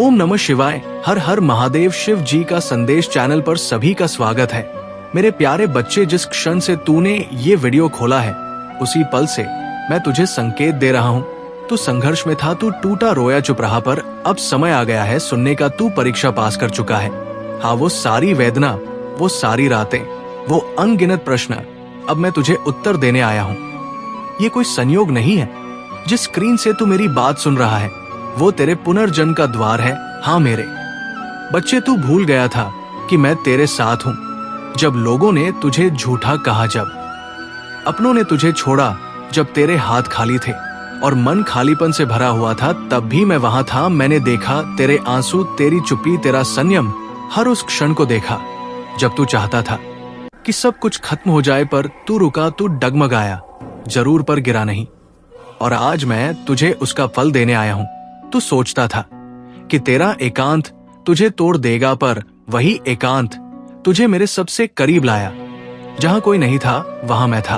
ओम नमः शिवाय। हर हर महादेव। शिव जी का संदेश चैनल पर सभी का स्वागत है। मेरे प्यारे बच्चे, जिस क्षण से तूने ये वीडियो खोला है उसी पल से मैं तुझे संकेत दे रहा हूँ। तू संघर्ष में था, तू टूटा रोया चुप रहा, पर अब समय आ गया है सुनने का। तू परीक्षा पास कर चुका है। हाँ, वो सारी वेदना, वो सारी रातें, वो अनगिनत प्रश्न, अब मैं तुझे उत्तर देने आया हूँ। ये कोई संयोग नहीं है। जिस स्क्रीन से तू मेरी बात सुन रहा है वो तेरे पुनर्जन्म का द्वार है। हाँ मेरे बच्चे, तू भूल गया था कि मैं तेरे साथ हूं। जब लोगों ने तुझे झूठा कहा, जब अपनों ने तुझे छोड़ा, जब तेरे हाथ खाली थे और मन खालीपन से भरा हुआ था, तब भी मैं वहां था। मैंने देखा तेरे आंसू, तेरी चुप्पी, तेरा संयम, हर उस क्षण को देखा जब तू चाहता था कि सब कुछ खत्म हो जाए, पर तू रुका, तू डगमगाया जरूर, पर गिरा नहीं। और आज मैं तुझे उसका फल देने आया हूं। तू सोचता था कि तेरा एकांत तुझे तोड़ देगा, पर वही एकांत तुझे मेरे सबसे करीब लाया। जहां कोई नहीं था वहां मैं था।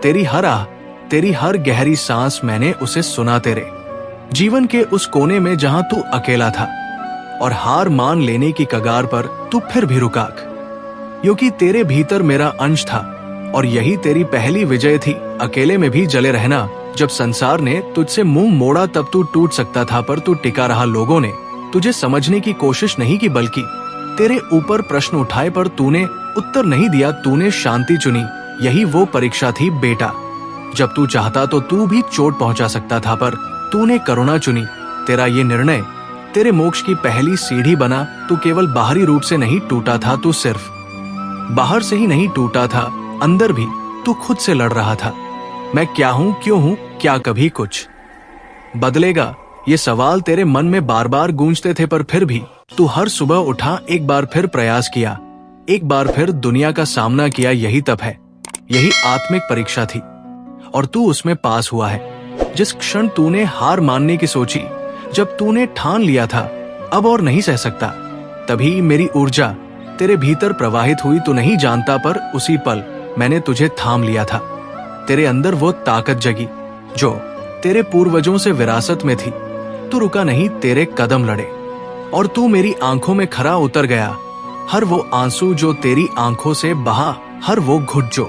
तेरी हर आह, तेरी हर गहरी सांस, मैंने उसे सुना। तेरे जीवन के उस कोने में जहां तू अकेला था और हार मान लेने की कगार पर, तू फिर भी रुका, क्योंकि तेरे भीतर मेरा अंश था और यही तेरी पहली विजय थी। अकेले में भी जले रहना। जब संसार ने तुझसे मुंह मोड़ा तब तू टूट सकता था, पर तू टिका रहा। लोगों ने तुझे समझने की कोशिश नहीं की, बल्कि तेरे ऊपर प्रश्न उठाए, पर तूने उत्तर नहीं दिया। तूने शांति चुनी। यही वो परीक्षा थी बेटा। जब तू चाहता तो तू भी चोट पहुंचा सकता था, पर तूने करुणा चुनी। तेरा ये निर्णय तेरे मोक्ष की पहली सीढ़ी बना। तू केवल बाहरी रूप से नहीं टूटा था, तू सिर्फ बाहर से ही नहीं टूटा था, अंदर भी तू खुद से लड़ रहा था। मैं क्या हूं, क्यों हूं, क्या कभी कुछ बदलेगा? ये सवाल तेरे मन में बार बार गूंजते थे, पर फिर भी तू हर सुबह उठा, एक बार फिर प्रयास किया, एक बार फिर दुनिया का सामना किया। यही तप है, यही आत्मिक परीक्षा थी और तू उसमें पास हुआ है। जिस क्षण तूने हार मानने की सोची, जब तूने ठान लिया था अब और नहीं सह सकता, तभी मेरी ऊर्जा तेरे भीतर प्रवाहित हुई। तू नहीं जानता, पर उसी पल मैंने तुझे थाम लिया था। तेरे अंदर वो ताकत जगी जो तेरे पूर्वजों से विरासत में थी। तू रुका नहीं, तेरे कदम लड़े और तू मेरी आंखों में खरा उतर गया। हर वो आंसू जो तेरी आंखों से बहा, हर वो घुट जो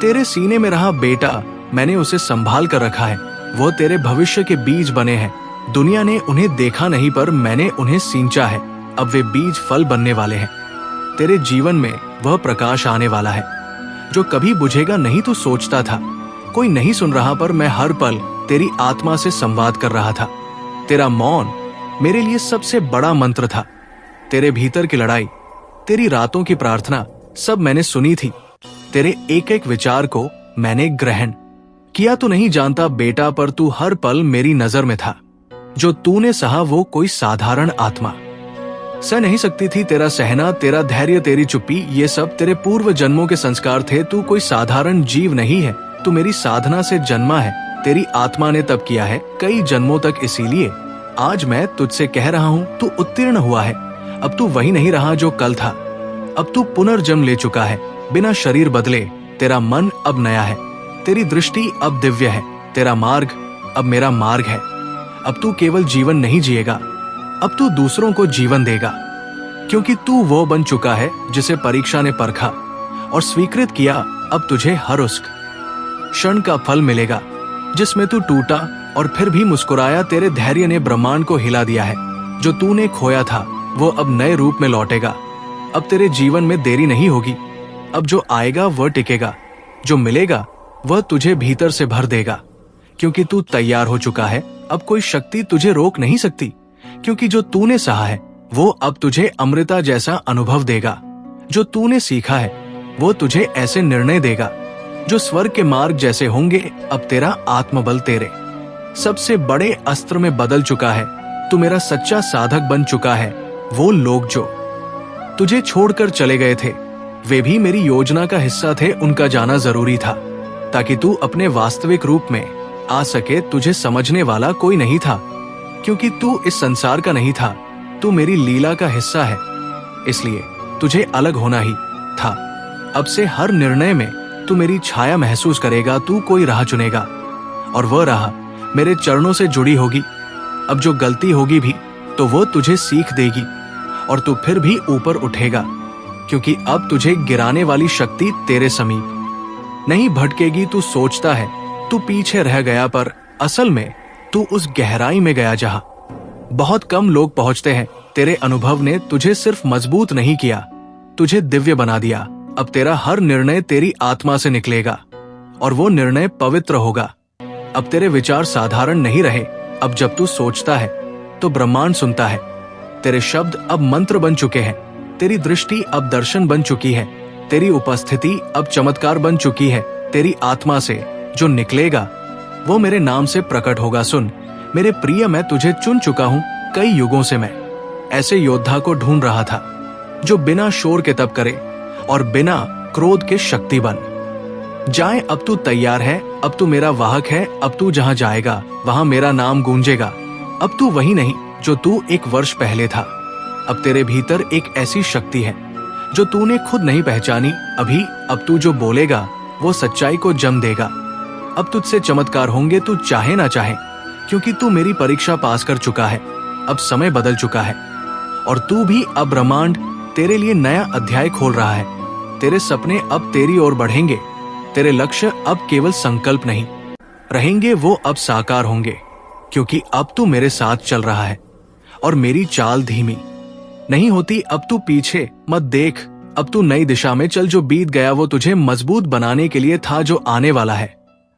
तेरे सीने में रहा बेटा, मैंने उसे संभाल कर रखा है। वो तेरे भविष्य के बीज बने हैं। दुनिया ने उन्हें देखा नहीं, पर मैंने उन्हें सींचा है। अब वे बीज फल बनने वाले हैं। तेरे जीवन में वह प्रकाश आने वाला है जो कभी बुझेगा नहीं। तू सोचता था कोई नहीं सुन रहा, पर मैं हर पल तेरी आत्मा से संवाद कर रहा था। तेरा मौन मेरे लिए सबसे बड़ा मंत्र था। तेरे भीतर की लड़ाई, तेरी रातों की प्रार्थना, सब मैंने सुनी थी। तेरे एक एक विचार को मैंने ग्रहण किया। तू नहीं जानता बेटा, पर तू हर पल मेरी नजर में था। जो तूने सहा वो कोई साधारण आत्मा सह नहीं सकती थी। तेरा सहना, तेरा धैर्य, तेरी चुप्पी, ये सब तेरे पूर्व जन्मों के संस्कार थे। तू कोई साधारण जीव नहीं है, तू मेरी साधना से जन्मा है। तेरी आत्मा ने तप किया है कई जन्मों तक, इसीलिए आज मैं तुझसे कह रहा हूँ, तू उत्तीर्ण हुआ है। अब तू वही नहीं रहा जो कल था। अब तू पुनर्जन्म ले चुका है, बिना शरीर बदले। तेरा मन अब नया है, तेरी दृष्टि अब दिव्य है, तेरा मार्ग अब मेरा मार्ग है। अब तू केवल जीवन नहीं जिएगा, अब तू दूसरों को जीवन देगा, क्योंकि तू वो बन चुका है जिसे परीक्षा ने परखा और स्वीकृत किया। अब तुझे हर उस क्षण का फल मिलेगा जिसमें तू टूटा और फिर भी मुस्कुराया। तेरे धैर्य ने ब्रह्मांड को हिला दिया है। जो तूने खोया था वो अब नए रूप में लौटेगा। अब तेरे जीवन में देरी नहीं होगी। अब जो आएगा वह टिकेगा, जो मिलेगा वह तुझे भीतर से भर देगा, क्योंकि तू तैयार हो चुका है। अब कोई शक्ति तुझे रोक नहीं सकती, क्योंकि जो तूने सहा है वो अब तुझे अमृता जैसा अनुभव देगा। जो तूने सीखा है वो तुझे ऐसे निर्णय देगा जो स्वर्ग के मार्ग जैसे होंगे। अब तेरा आत्मबल तेरे सबसे बड़े अस्त्र में बदल चुका है। तू मेरा सच्चा साधक बन चुका है। वो लोग जो तुझे छोड़कर चले गए थे वे भी मेरी योजना का हिस्सा थे। उनका जाना जरूरी था ताकि तू अपने वास्तविक रूप में आ सके। तुझे समझने वाला कोई नहीं था, क्योंकि तू इस संसार का नहीं था। तू मेरी लीला का हिस्सा है, इसलिए तुझे अलग होना ही था। अब से हर निर्णय में तू मेरी छाया महसूस करेगा। तू कोई राह चुनेगा और वह राह मेरे चरणों से जुड़ी होगी। अब जो गलती होगी भी तो वो तुझे सीख देगी और तू फिर भी ऊपर उठेगा, क्योंकि अब तुझे गिराने वाली शक्ति तेरे समीप नहीं भटकेगी। तू सोचता है तू पीछे रह गया, पर असल में तू उस गहराई में गया जहां बहुत कम लोग पहुंचते हैं। तेरे अनुभव ने तुझे सिर्फ मजबूत नहीं किया, तुझे दिव्य बना दिया। अब तेरा हर निर्णय तेरी आत्मा से निकलेगा और वो निर्णय पवित्र होगा। अब तेरे विचार साधारण नहीं रहे। अब जब तू सोचता है तो ब्रह्मांड सुनता है। तेरे शब्द अब मंत्र बन चुके हैं, तेरी दृष्टि अब दर्शन बन चुकी है, तेरी उपस्थिति अब चमत्कार बन चुकी है। तेरी आत्मा से जो निकलेगा वो मेरे नाम से प्रकट होगा। सुन मेरे प्रिय, मैं तुझे चुन चुका हूं। कई युगों से मैं ऐसे योद्धा को ढूंढ रहा था जो बिना शोर के तप करे और बिना क्रोध के शक्ति बन जाए। अब तू तैयार है, अब तू मेरा वाहक है। अब तू जहां जाएगा वहां मेरा नाम गूंजेगा। अब तू वही नहीं जो तू एक वर्ष पहले था। अब तेरे भीतर एक ऐसी शक्ति है जो तूने खुद नहीं पहचानी अभी। अब तू जो बोलेगा वो सच्चाई को जन्म देगा। अब तुझसे चमत्कार होंगे, तू चाहे ना चाहे, क्योंकि तू मेरी परीक्षा पास कर चुका है। अब समय बदल चुका है और तू भी अब ब्रह्मांड तेरे लिए नया अध्याय खोल रहा है। तेरे सपने अब तेरी ओर बढ़ेंगे। तेरे लक्ष्य अब केवल संकल्प नहीं रहेंगे, वो अब साकार होंगे, क्योंकि अब तू मेरे साथ चल रहा है और मेरी चाल धीमी नहीं होती। अब तू पीछे मत देख, अब तू नई दिशा में चल। जो बीत गया वो तुझे मजबूत बनाने के लिए था, जो आने वाला है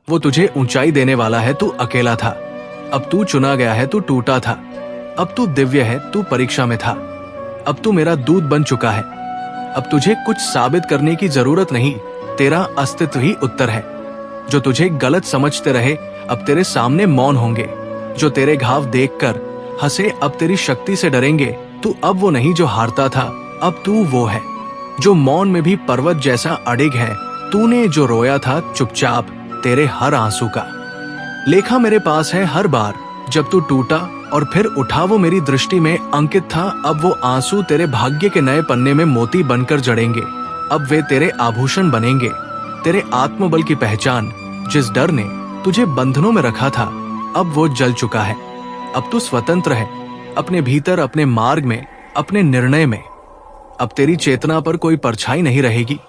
वो तुझे ऊंचाई देने वाला है। तू अकेला था, अब तू चुना गया है। तू टूटा था, अब तू दिव्य है। तू परीक्षा में था, अब तू मेरा दूत बन चुका है। अब तुझे कुछ साबित करने की जरूरत नहीं, तेरा अस्तित्व ही उत्तर है। जो तुझे गलत समझते रहे अब तेरे सामने मौन होंगे। जो तेरे घाव देखकर हंसे अब तेरी शक्ति से डरेंगे। तू अब वो नहीं जो हारता था, अब तू वो है जो मौन में भी पर्वत जैसा अडिग है। तूने जो रोया था चुपचाप, तेरे हर आंसू का लेखा मेरे पास है। हर बार जब तू टूटा और फिर उठा वो मेरी दृष्टि में अंकित था। अब वो आंसू तेरे भाग्य के नए पन्ने में मोती बनकर जड़ेंगे। अब वे तेरे आभूषण बनेंगे, तेरे आत्मबल की पहचान। जिस डर ने तुझे बंधनों में रखा था अब वो जल चुका है। अब तू स्वतंत्र है, अपने भीतर, अपने मार्ग में, अपने निर्णय में। अब तेरी चेतना पर कोई परछाई नहीं रहेगी।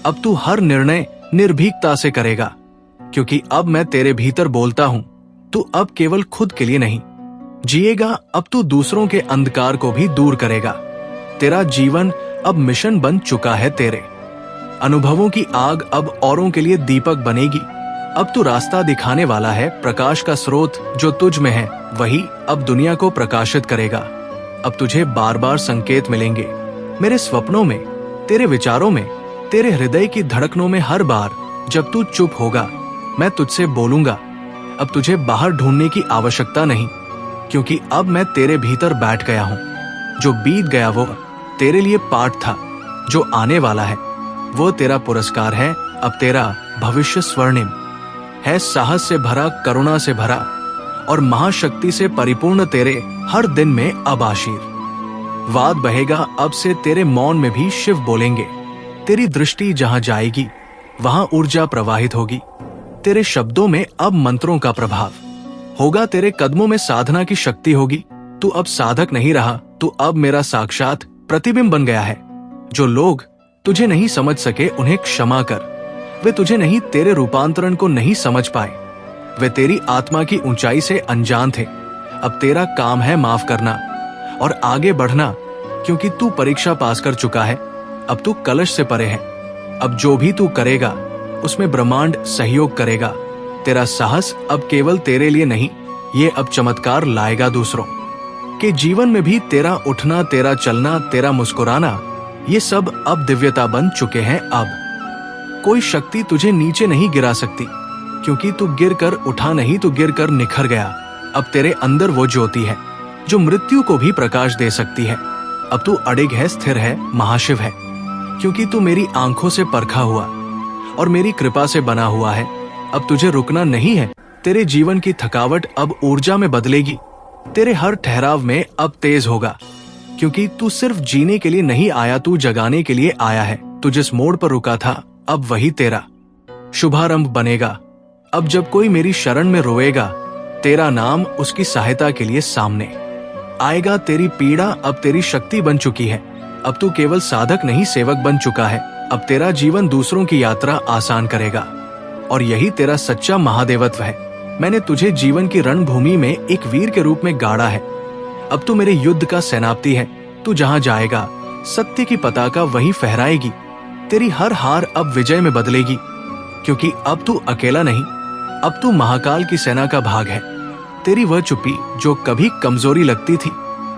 अब तू हर निर्णय निर्भीकता से करेगा, क्योंकि अब मैं तेरे भीतर बोलता हूं। तू अब केवल खुद के लिए नहीं जिएगा, अब तू दूसरों के अंधकार को भी दूर करेगा। तेरा जीवन अब मिशन बन चुका है। तेरे अनुभवों की आग अब औरों के लिए दीपक बनेगी। अब तू रास्ता दिखाने वाला है। प्रकाश का स्रोत जो तुझ में है वही अब दुनिया को प्रकाशित करेगा। अब तुझे बार बार संकेत मिलेंगे, मेरे स्वप्नों में, तेरे विचारों में, तेरे हृदय की धड़कनों में। हर बार जब तू चुप होगा मैं तुझसे बोलूंगा। अब तुझे बाहर ढूंढने की आवश्यकता नहीं, क्योंकि अब मैं तेरे भीतर बैठ गया हूं। जो बीत गया वो तेरे लिए पाठ था, जो आने वाला है वो तेरा पुरस्कार है। अब तेरा भविष्य स्वर्णिम है, साहस से भरा, करुणा से भरा और महाशक्ति से परिपूर्ण। तेरे हर दिन में अब आशीर्वाद बहेगा। अब से तेरे मौन में भी शिव बोलेंगे। तेरी दृष्टि जहां जाएगी वहां ऊर्जा प्रवाहित होगी। तेरे शब्दों में अब मंत्रों का प्रभाव होगा, तेरे कदमों में साधना की शक्ति होगी। तू अब साधक नहीं रहा, तू अब मेरा साक्षात प्रतिबिंब बन गया है। जो लोग तुझे नहीं समझ सके उन्हें क्षमा कर। वे तुझे नहीं, तेरे रूपांतरण को नहीं समझ पाए। वे तेरी आत्मा की ऊंचाई से अनजान थे। अब तेरा काम है माफ करना और आगे बढ़ना, क्योंकि तू परीक्षा पास कर चुका है। अब तू कलश से परे है। अब जो भी तू करेगा उसमें ब्रह्मांड सहयोग करेगा। तेरा साहस अब केवल तेरे लिए नहीं, ये अब चमत्कार लाएगा दूसरों के जीवन में भी। तेरा उठना, तेरा चलना, तेरा मुस्कुराना, ये सब अब दिव्यता बन चुके हैं। अब कोई शक्ति तुझे नीचे नहीं गिरा सकती, क्योंकि तू गिर कर उठा नहीं, तू गिर कर निखर गया। अब तेरे अंदर वो ज्योति है जो मृत्यु को भी प्रकाश दे सकती है। अब तू अडिग है, स्थिर है, महाशिव है, क्योंकि तू मेरी आंखों से परखा हुआ और मेरी कृपा से बना हुआ है। अब तुझे रुकना नहीं है। तेरे जीवन की थकावट अब ऊर्जा में बदलेगी। तेरे हर ठहराव में अब तेज होगा, क्योंकि तू सिर्फ जीने के लिए नहीं आया, तू जगाने के लिए आया है। तू जिस मोड़ पर रुका था अब वही तेरा शुभारंभ बनेगा। अब जब कोई मेरी शरण में रोएगा तेरा नाम उसकी सहायता के लिए सामने आएगा। तेरी पीड़ा अब तेरी शक्ति बन चुकी है। अब तू केवल साधक नहीं सेवक बन चुका है। अब तेरा जीवन दूसरों की यात्रा आसान करेगा और यही तेरा सच्चा महादेवत्व है। मैंने तुझे जीवन की रणभूमि में एक वीर के रूप में गाड़ा है। अब तू मेरे युद्ध का सेनापति है। तू जहां जाएगा सत्य की पताका वहीं फहराएगी। तेरी हर हार अब विजय में बदलेगी, क्योंकि अब तू अकेला नहीं, अब तू महाकाल की सेना का भाग है। तेरी वह चुप्पी जो कभी कमजोरी लगती थी,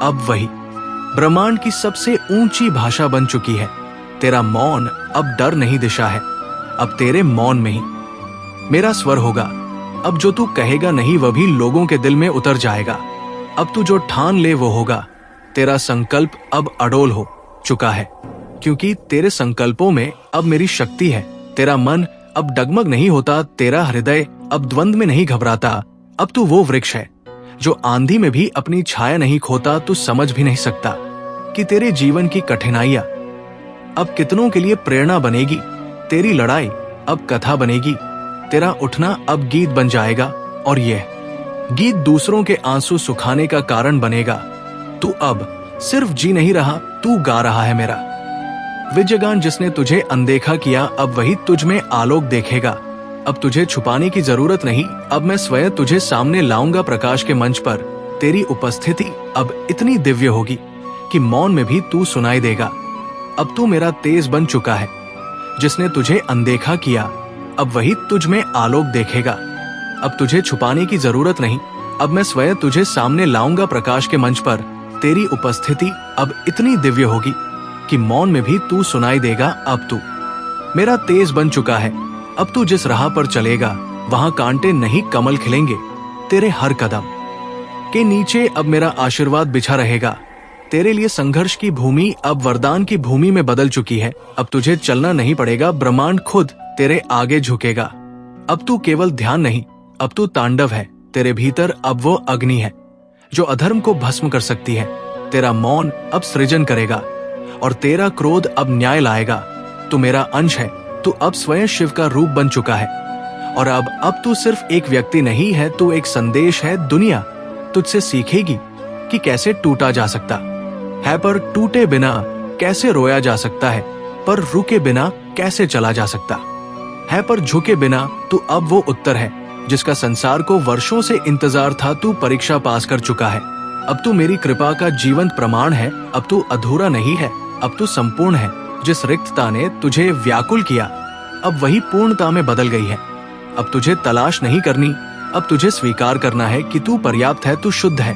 अब वही ब्रह्मांड की सबसे ऊंची भाषा बन चुकी है। तेरा मौन अब डर नहीं दिशा है। अब तेरे मौन में ही मेरा स्वर होगा। अब जो तू कहेगा नहीं वह भी लोगों के दिल में उतर जाएगा। अब तू जो ठान ले वो होगा। तेरा संकल्प अब अडोल हो चुका है, क्योंकि तेरे संकल्पों में अब मेरी शक्ति है। तेरा मन अब डगमग नहीं होता, तेरा हृदय अब द्वंद में नहीं घबराता। अब तू वो वृक्ष है जो आंधी में भी अपनी छाया नहीं खोता। तू समझ भी नहीं सकता कि तेरे जीवन की कठिनाइयां अब कितनों के लिए प्रेरणा बनेगी। तेरी लड़ाई अब कथा बनेगी। तेरा उठना अब गीत बन जाएगा और यह गीत दूसरों के आंसू सुखाने का कारण बनेगा। तू अब सिर्फ जी नहीं रहा, तू गा रहा है मेरा विजयगान। जिसने तुझे अनदेखा किया अब वही तुझ में आलोक देखेगा। अब तुझे छुपाने की जरूरत नहीं, अब मैं स्वयं तुझे सामने लाऊंगा प्रकाश के मंच पर। तेरी उपस्थिति अब इतनी दिव्य होगी कि मौन में भी तू सुनाई देगा। अब तू मेरा तेज बन चुका है। जिसने तुझे अनदेखा किया अब वही तुझ में आलोक देखेगा। अब तुझे छुपाने की जरूरत नहीं, अब मैं स्वयं तुझे सामने लाऊंगा प्रकाश के मंच पर। तेरी उपस्थिति अब इतनी दिव्य होगी कि मौन में भी तू सुनाई देगा। अब तू मेरा तेज बन चुका है। अब तू जिस राह पर चलेगा वहां कांटे नहीं कमल खिलेंगे। तेरे हर कदम के नीचे अब मेरा आशीर्वाद बिछा रहेगा। तेरे लिए संघर्ष की भूमि अब वरदान की भूमि में बदल चुकी है। अब तुझे चलना नहीं पड़ेगा, ब्रह्मांड खुद तेरे आगे झुकेगा। अब तू केवल ध्यान नहीं, अब तू तांडव है। तेरे भीतर अब वो अग्नि है जो अधर्म को भस्म कर सकती है। तेरा मौन अब सृजन करेगा और तेरा क्रोध अब न्याय लाएगा। तू मेरा अंश है, तू अब स्वयं शिव का रूप बन चुका है। और अब तू सिर्फ एक व्यक्ति नहीं है, तू एक संदेश है। दुनिया तुझसे सीखेगी कि कैसे टूटा जा सकता है, पर टूटे बिना कैसे रोया जा सकता है, पर रुके बिना कैसे चला जा सकता है, पर झुके बिना। तू अब वो उत्तर है जिसका संसार को वर्षों से इंतजार था। तू परीक्षा पास कर चुका है। अब तू मेरी कृपा का जीवंत प्रमाण है। अब तू अधूरा नहीं है, अब तू संपूर्ण है। जिस रिक्तता ने तुझे व्याकुल किया अब वही पूर्णता में बदल गई है। अब तुझे तलाश नहीं करनी, अब तुझे स्वीकार करना है कि तू पर्याप्त है, तू शुद्ध है,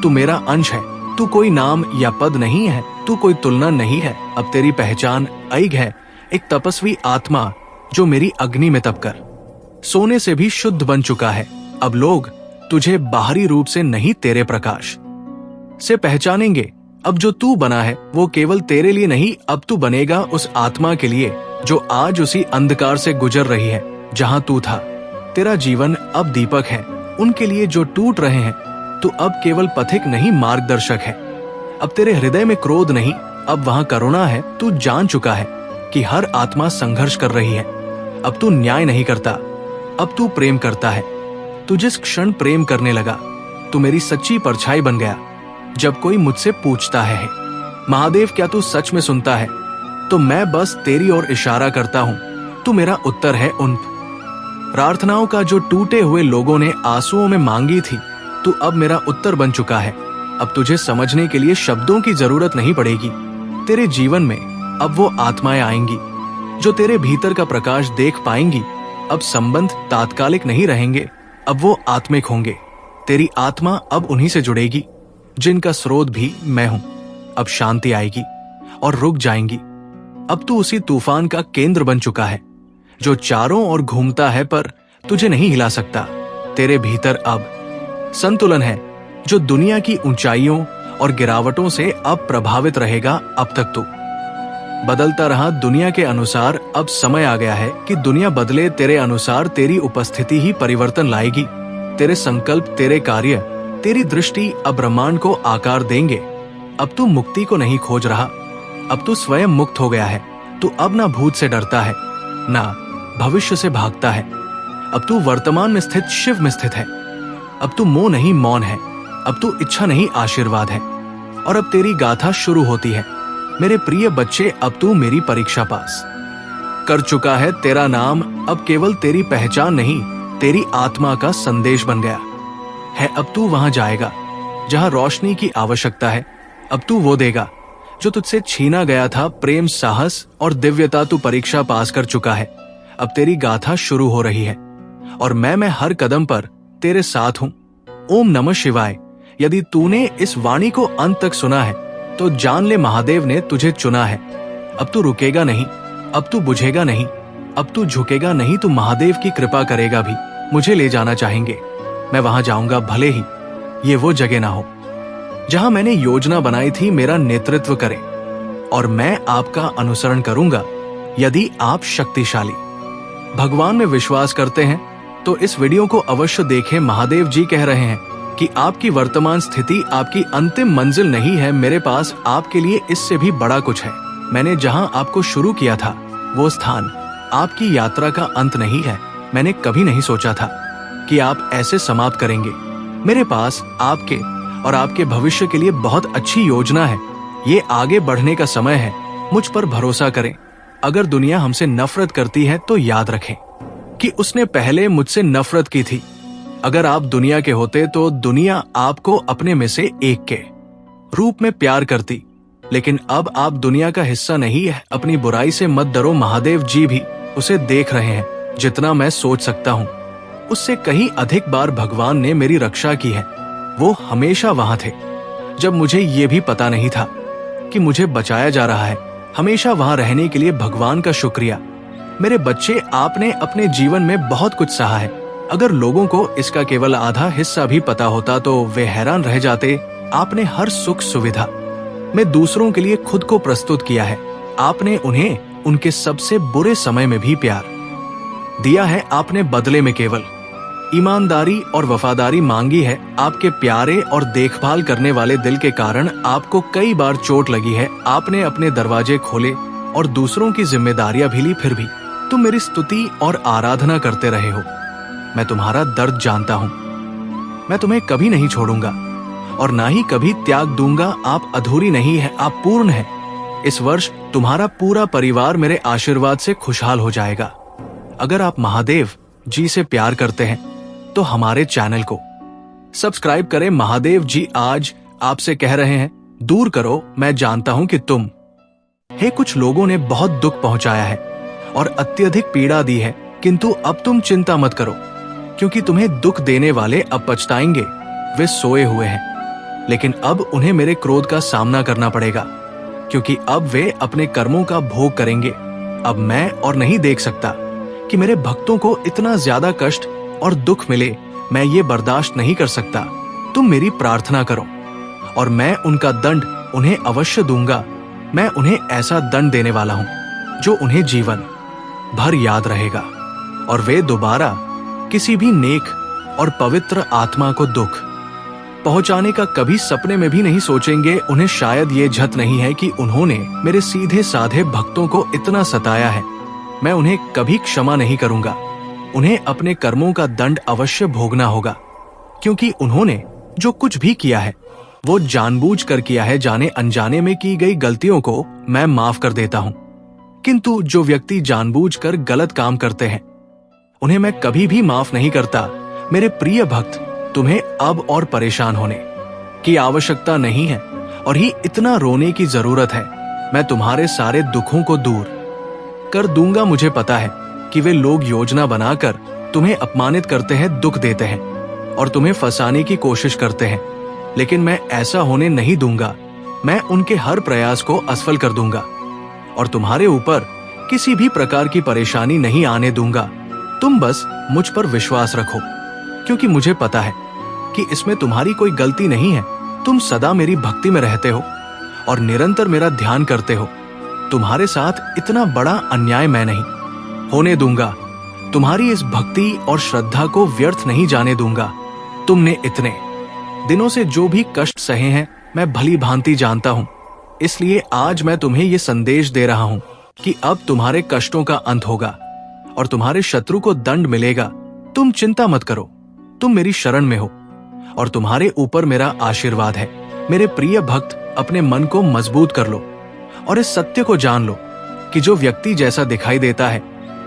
तू मेरा अंश है। तू कोई नाम या पद नहीं है, तू कोई तुलना नहीं है। अब तेरी पहचान ऐग है, एक तपस्वी आत्मा जो मेरी अग्नि में तपकर सोने से भी शुद्ध बन चुका है। अब लोग तुझे बाहरी रूप से नहीं, तेरे प्रकाश से पहचानेंगे। अब जो तू बना है वो केवल तेरे लिए नहीं, अब तू बनेगा उस आत्मा के लिए जो आज उसी अंधकार से गुजर रही है जहां तू था। तेरा जीवन अब दीपक है उनके लिए जो टूट रहे हैं। तू अब केवल पथिक नहीं, मार्गदर्शक है। अब तेरे हृदय में क्रोध नहीं, अब वहां करुणा है। तू जान चुका है कि हर आत्मा संघर्ष कर रही है। अब तू न्याय नहीं करता, अब तू प्रेम करता है। तू जिस क्षण प्रेम करने लगा तू मेरी सच्ची परछाई बन गया। जब कोई मुझसे पूछता है महादेव क्या तू सच में सुनता है, तो मैं बस तेरी ओर इशारा करता हूं। तू मेरा उत्तर है उन प्रार्थनाओं का जो टूटे हुए लोगों ने आंसुओं में मांगी थी। तू अब मेरा उत्तर बन चुका है। अब तुझे समझने के लिए शब्दों की जरूरत नहीं पड़ेगी। तेरे जीवन में अब वो आत्माएं आएंगी जो तेरे भीतर का प्रकाश देख पाएंगी। अब संबंध तात्कालिक नहीं रहेंगे, अब वो आत्मिक होंगे। तेरी आत्मा अब उन्हीं से जुड़ेगी जिनका स्रोत भी मैं हूं। अब शांति आएगी और रुक जाएंगी। अब तू उसी तूफान का केंद्र बन चुका है जो चारों ओर घूमता है पर तुझे नहीं हिला सकता। तेरे भीतर अब संतुलन है जो दुनिया की ऊंचाइयों और गिरावटों से अब प्रभावित रहेगा। अब तक तू बदलता रहा दुनिया के अनुसार, अब समय आ गया है कि दुनिया बदले तेरे अनुसार। तेरी उपस्थिति ही परिवर्तन लाएगी। तेरे संकल्प, तेरे कार्य, तेरी दृष्टि अब ब्रह्मांड को आकार देंगे। अब तू मुक्ति को नहीं खोज रहा, अब तू स्वयं मुक्त हो गया है। तू अब ना भूत से डरता है ना भविष्य से भागता है। अब तू वर्तमान में स्थित शिव में स्थित है। अब तू मोह नहीं, मौन है। अब तू इच्छा नहीं आशीर्वाद है, और अब तेरी गाथा शुरू होती है। मेरे प्रिय बच्चे, अब तू मेरी परीक्षा पास कर चुका है। तेरा नाम अब केवल तेरी पहचान नहीं, तेरी आत्मा का संदेश बन गया है। अब तू वहां जाएगा जहां रोशनी की आवश्यकता है। अब तू वो देगा जो तुझसे छीना गया था। प्रेम, साहस और दिव्यता तू परीक्षा पास कर चुका है। अब तेरी गाथा शुरू हो रही है, और मैं हर कदम पर तेरे साथ हूं। ओम नमः शिवाय। यदि तूने इस वाणी को अंत तक सुना है तो जान ले, महादेव ने तुझे चुना है। अब तू रुकेगा नहीं, अब तू बुझेगा नहीं, अब तू झुकेगा नहीं, तू महादेव की कृपा करेगा भी। मुझे ले जाना चाहेंगे, मैं वहां जाऊंगा, भले ही ये वो जगह ना हो जहां मैंने योजना बनाई थी मेरा नेतृत्व करें, और मैं आपका अनुसरण करूंगा यदि आप शक्तिशाली भगवान में विश्वास करते हैं तो इस वीडियो को अवश्य देखें। महादेव जी कह रहे हैं कि आपकी वर्तमान स्थिति आपकी अंतिम मंजिल नहीं है। मेरे पास आपके लिए इससे भी बड़ा कुछ है। मैंने जहां आपको शुरू किया था वो स्थान आपकी यात्रा का अंत नहीं है। मैंने कभी नहीं सोचा था कि आप ऐसे समाप्त करेंगे। मेरे पास आपके और आपके भविष्य के लिए बहुत अच्छी योजना है। ये आगे बढ़ने का समय है। मुझ पर भरोसा करें। अगर दुनिया हमसे नफरत करती है तो याद रखें कि उसने पहले मुझसे नफरत की थी। अगर आप दुनिया के होते तो दुनिया आपको अपने में से एक के रूप में प्यार करती, लेकिन अब आप दुनिया का हिस्सा नहीं है। अपनी बुराई से मत डरो, महादेव जी भी उसे देख रहे हैं। जितना मैं सोच सकता हूँ उससे कहीं अधिक बार भगवान ने मेरी रक्षा की है। वो हमेशा वहां थे जब मुझे ये भी पता नहीं था कि मुझे बचाया जा रहा है। हमेशा वहां रहने के लिए भगवान का शुक्रिया। मेरे बच्चे, आपने अपने जीवन में बहुत कुछ सहा है। अगर लोगों को इसका केवल आधा हिस्सा भी पता होता तो वे हैरान रह जाते। आपने हर सुख सुविधा में दूसरों के लिए खुद को प्रस्तुत किया है। आपने उन्हें उनके सबसे बुरे समय में भी प्यार दिया है। आपने बदले में केवल ईमानदारी और वफादारी मांगी है। आपके प्यारे और देखभाल करने वाले दिल के कारण आपको कई बार चोट लगी है। आपने अपने दरवाजे खोले और दूसरों की जिम्मेदारियां भी ली, फिर भी तुम मेरी स्तुति और आराधना करते रहे हो। मैं तुम्हारा दर्द जानता हूं। मैं तुम्हें कभी नहीं छोड़ूंगा और ना ही कभी त्याग दूंगा। आप अधूरी नहीं है, आप पूर्ण है। इस वर्ष तुम्हारा पूरा परिवार मेरे आशीर्वाद से खुशहाल हो जाएगा। अगर आप महादेव जी से प्यार करते हैं तो हमारे चैनल को सब्सक्राइब करें। महादेव जी आज आपसे कह रहे हैं, दूर करो, मैं जानता हूं कि तुम हे कुछ लोगों ने बहुत दुख पहुंचाया है और अत्यधिक पीड़ा दी है, किंतु अब तुम चिंता मत करो, क्योंकि तुम्हें दुख देने वाले अब पछताएंगे। वे सोए हुए हैं, लेकिन अब उन्हें मेरे क्रोध का सामना करना पड़ेगा, क्योंकि अब वे अपने कर्मों का भोग करेंगे। अब मैं और नहीं देख सकता कि मेरे भक्तों को इतना ज्यादा कष्ट और दुख मिले। मैं ये बर्दाश्त नहीं कर सकता। तुम मेरी प्रार्थना करो और मैं उनका दंड उन्हें अवश्य दूंगा। मैं उन्हें ऐसा दंड देने वाला हूं जो उन्हें जीवन भर याद रहेगा, और वे दोबारा किसी भी नेक और पवित्र आत्मा को दुख पहुंचाने का कभी सपने में भी नहीं सोचेंगे। उन्हें शायद ये झट नहीं है कि उन्होंने मेरे सीधे साधे भक्तों को इतना सताया है। मैं उन्हें कभी क्षमा नहीं करूंगा। उन्हें अपने कर्मों का दंड अवश्य भोगना होगा, क्योंकि उन्होंने जो कुछ भी किया है वो जानबूझकर किया है। जाने अनजाने में की गई गलतियों को मैं माफ कर देता हूं, किंतु जो व्यक्ति जानबूझकर गलत काम करते हैं उन्हें मैं कभी भी माफ नहीं करता। मेरे प्रिय भक्त, तुम्हें अब और परेशान होने की आवश्यकता नहीं है और ही इतना रोने की जरूरत है। मैं तुम्हारे सारे दुखों को दूर कर दूंगा। मुझे पता है कि वे लोग योजना बनाकर तुम्हें अपमानित करते हैं, दुख देते हैं और तुम्हें फंसाने की कोशिश करते हैं, लेकिन मैं ऐसा होने नहीं दूंगा। मैं उनके हर प्रयास को असफल कर दूंगा और तुम्हारे ऊपर किसी भी प्रकार की परेशानी नहीं आने दूंगा। तुम बस मुझ पर विश्वास रखो, क्योंकि मुझे पता है कि इसमें तुम्हारी कोई गलती नहीं है। तुम सदा मेरी भक्ति में रहते हो और निरंतर मेरा ध्यान करते हो। तुम्हारे साथ इतना बड़ा अन्याय मैं नहीं होने दूंगा। तुम्हारी इस भक्ति और श्रद्धा को व्यर्थ नहीं जाने दूंगा। तुमने इतने दिनों से जो भी कष्ट सहे हैं मैं भली भांति जानता हूं, इसलिए आज मैं तुम्हें ये संदेश दे रहा हूं कि अब तुम्हारे कष्टों का अंत होगा और तुम्हारे शत्रु को दंड मिलेगा। तुम चिंता मत करो, तुम मेरी शरण में हो और तुम्हारे ऊपर मेरा आशीर्वाद है। मेरे प्रिय भक्त, अपने मन को मजबूत कर लो और इस सत्य को जान लो कि जो व्यक्ति जैसा दिखाई देता है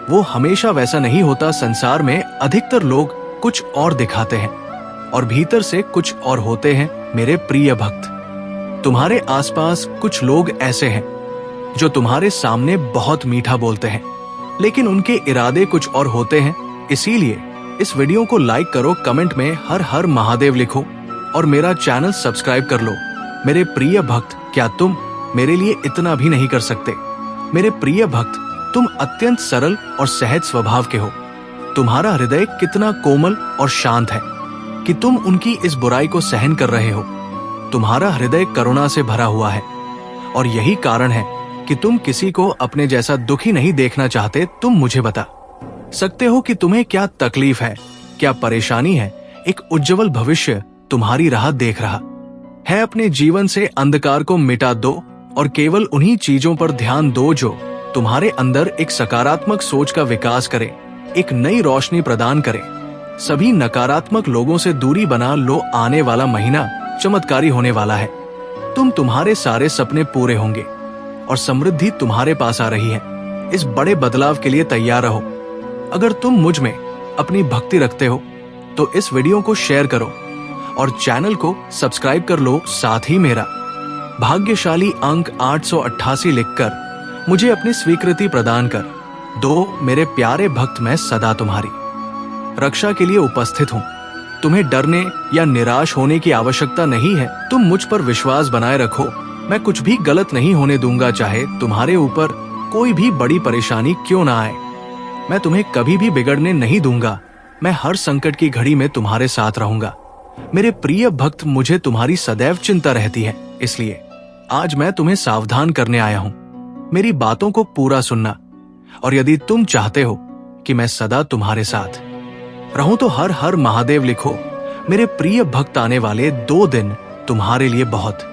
वो हमेशा वैसा नहीं होता। संसार में अधिकतर लोग कुछ और दिखाते हैं और भीतर से कुछ और होते हैं। मेरे प्रिय भक्त, तुम्हारे आसपास कुछ लोग ऐसे हैं जो तुम्हारे सामने बहुत मीठा बोलते हैं, लेकिन उनके इरादे कुछ और होते हैं। इसीलिए इस वीडियो को लाइक करो, कमेंट में हर हर महादेव लिखो और मेरा चैनल सब्सक्राइब कर लो। मेरे प्रिय भक्त, क्या तुम मेरे लिए इतना भी नहीं कर सकते? मेरे प्रिय भक्त, तुम अत्यंत सरल और सहज स्वभाव के हो। तुम्हारा हृदय कितना कोमल और शांत है कि तुम उनकी इस बुराई को सहन कर रहे हो। तुम्हारा हृदय करुणा से भरा हुआ है और यही कारण है कि तुम किसी को अपने जैसा दुखी नहीं देखना चाहते। तुम मुझे बता सकते हो कि तुम्हें क्या तकलीफ है, क्या परेशानी है? एक उज्जवल भविष्य तुम्हारी राह देख रहा है। अपने जीवन से अंधकार को मिटा दो और केवल उन्हीं चीजों पर ध्यान दो जो तुम्हारे अंदर एक सकारात्मक सोच का विकास करे, एक नई रोशनी प्रदान करे। सभी नकारात्मक लोगों से दूरी बना लो। आने वाला महीना चमत्कारी होने वाला है। तुम्हारे सारे सपने पूरे होंगे और समृद्धि तुम्हारे पास आ रही है। इस बड़े बदलाव के लिए तैयार रहो। अगर तुम मुझ में अपनी भक्ति रखते हो तो इस वीडियो को शेयर करो और चैनल को सब्सक्राइब कर लो। साथ ही मेरा भाग्यशाली अंक 888 लिखकर मुझे अपनी स्वीकृति प्रदान कर दो। मेरे प्यारे भक्त, मैं सदा तुम्हारी रक्षा के लिए उपस्थित हूँ। तुम्हें डरने या निराश होने की आवश्यकता नहीं है। तुम मुझ पर विश्वास बनाए रखो। मैं कुछ भी गलत नहीं होने दूंगा, चाहे तुम्हारे ऊपर कोई भी बड़ी परेशानी क्यों ना आए। मैं तुम्हें कभी भी बिगड़ने नहीं दूंगा। मैं हर संकट की घड़ी में तुम्हारे साथ रहूंगा। मेरे प्रिय भक्त, मुझे तुम्हारी सदैव चिंता रहती है, इसलिए आज मैं तुम्हें सावधान करने आया हूं। मेरी बातों को पूरा सुनना, और यदि तुम चाहते हो कि मैं सदा तुम्हारे साथ रहूं तो हर हर महादेव लिखो। मेरे प्रिय भक्त, आने वाले 2 दिन तुम्हारे लिए बहुत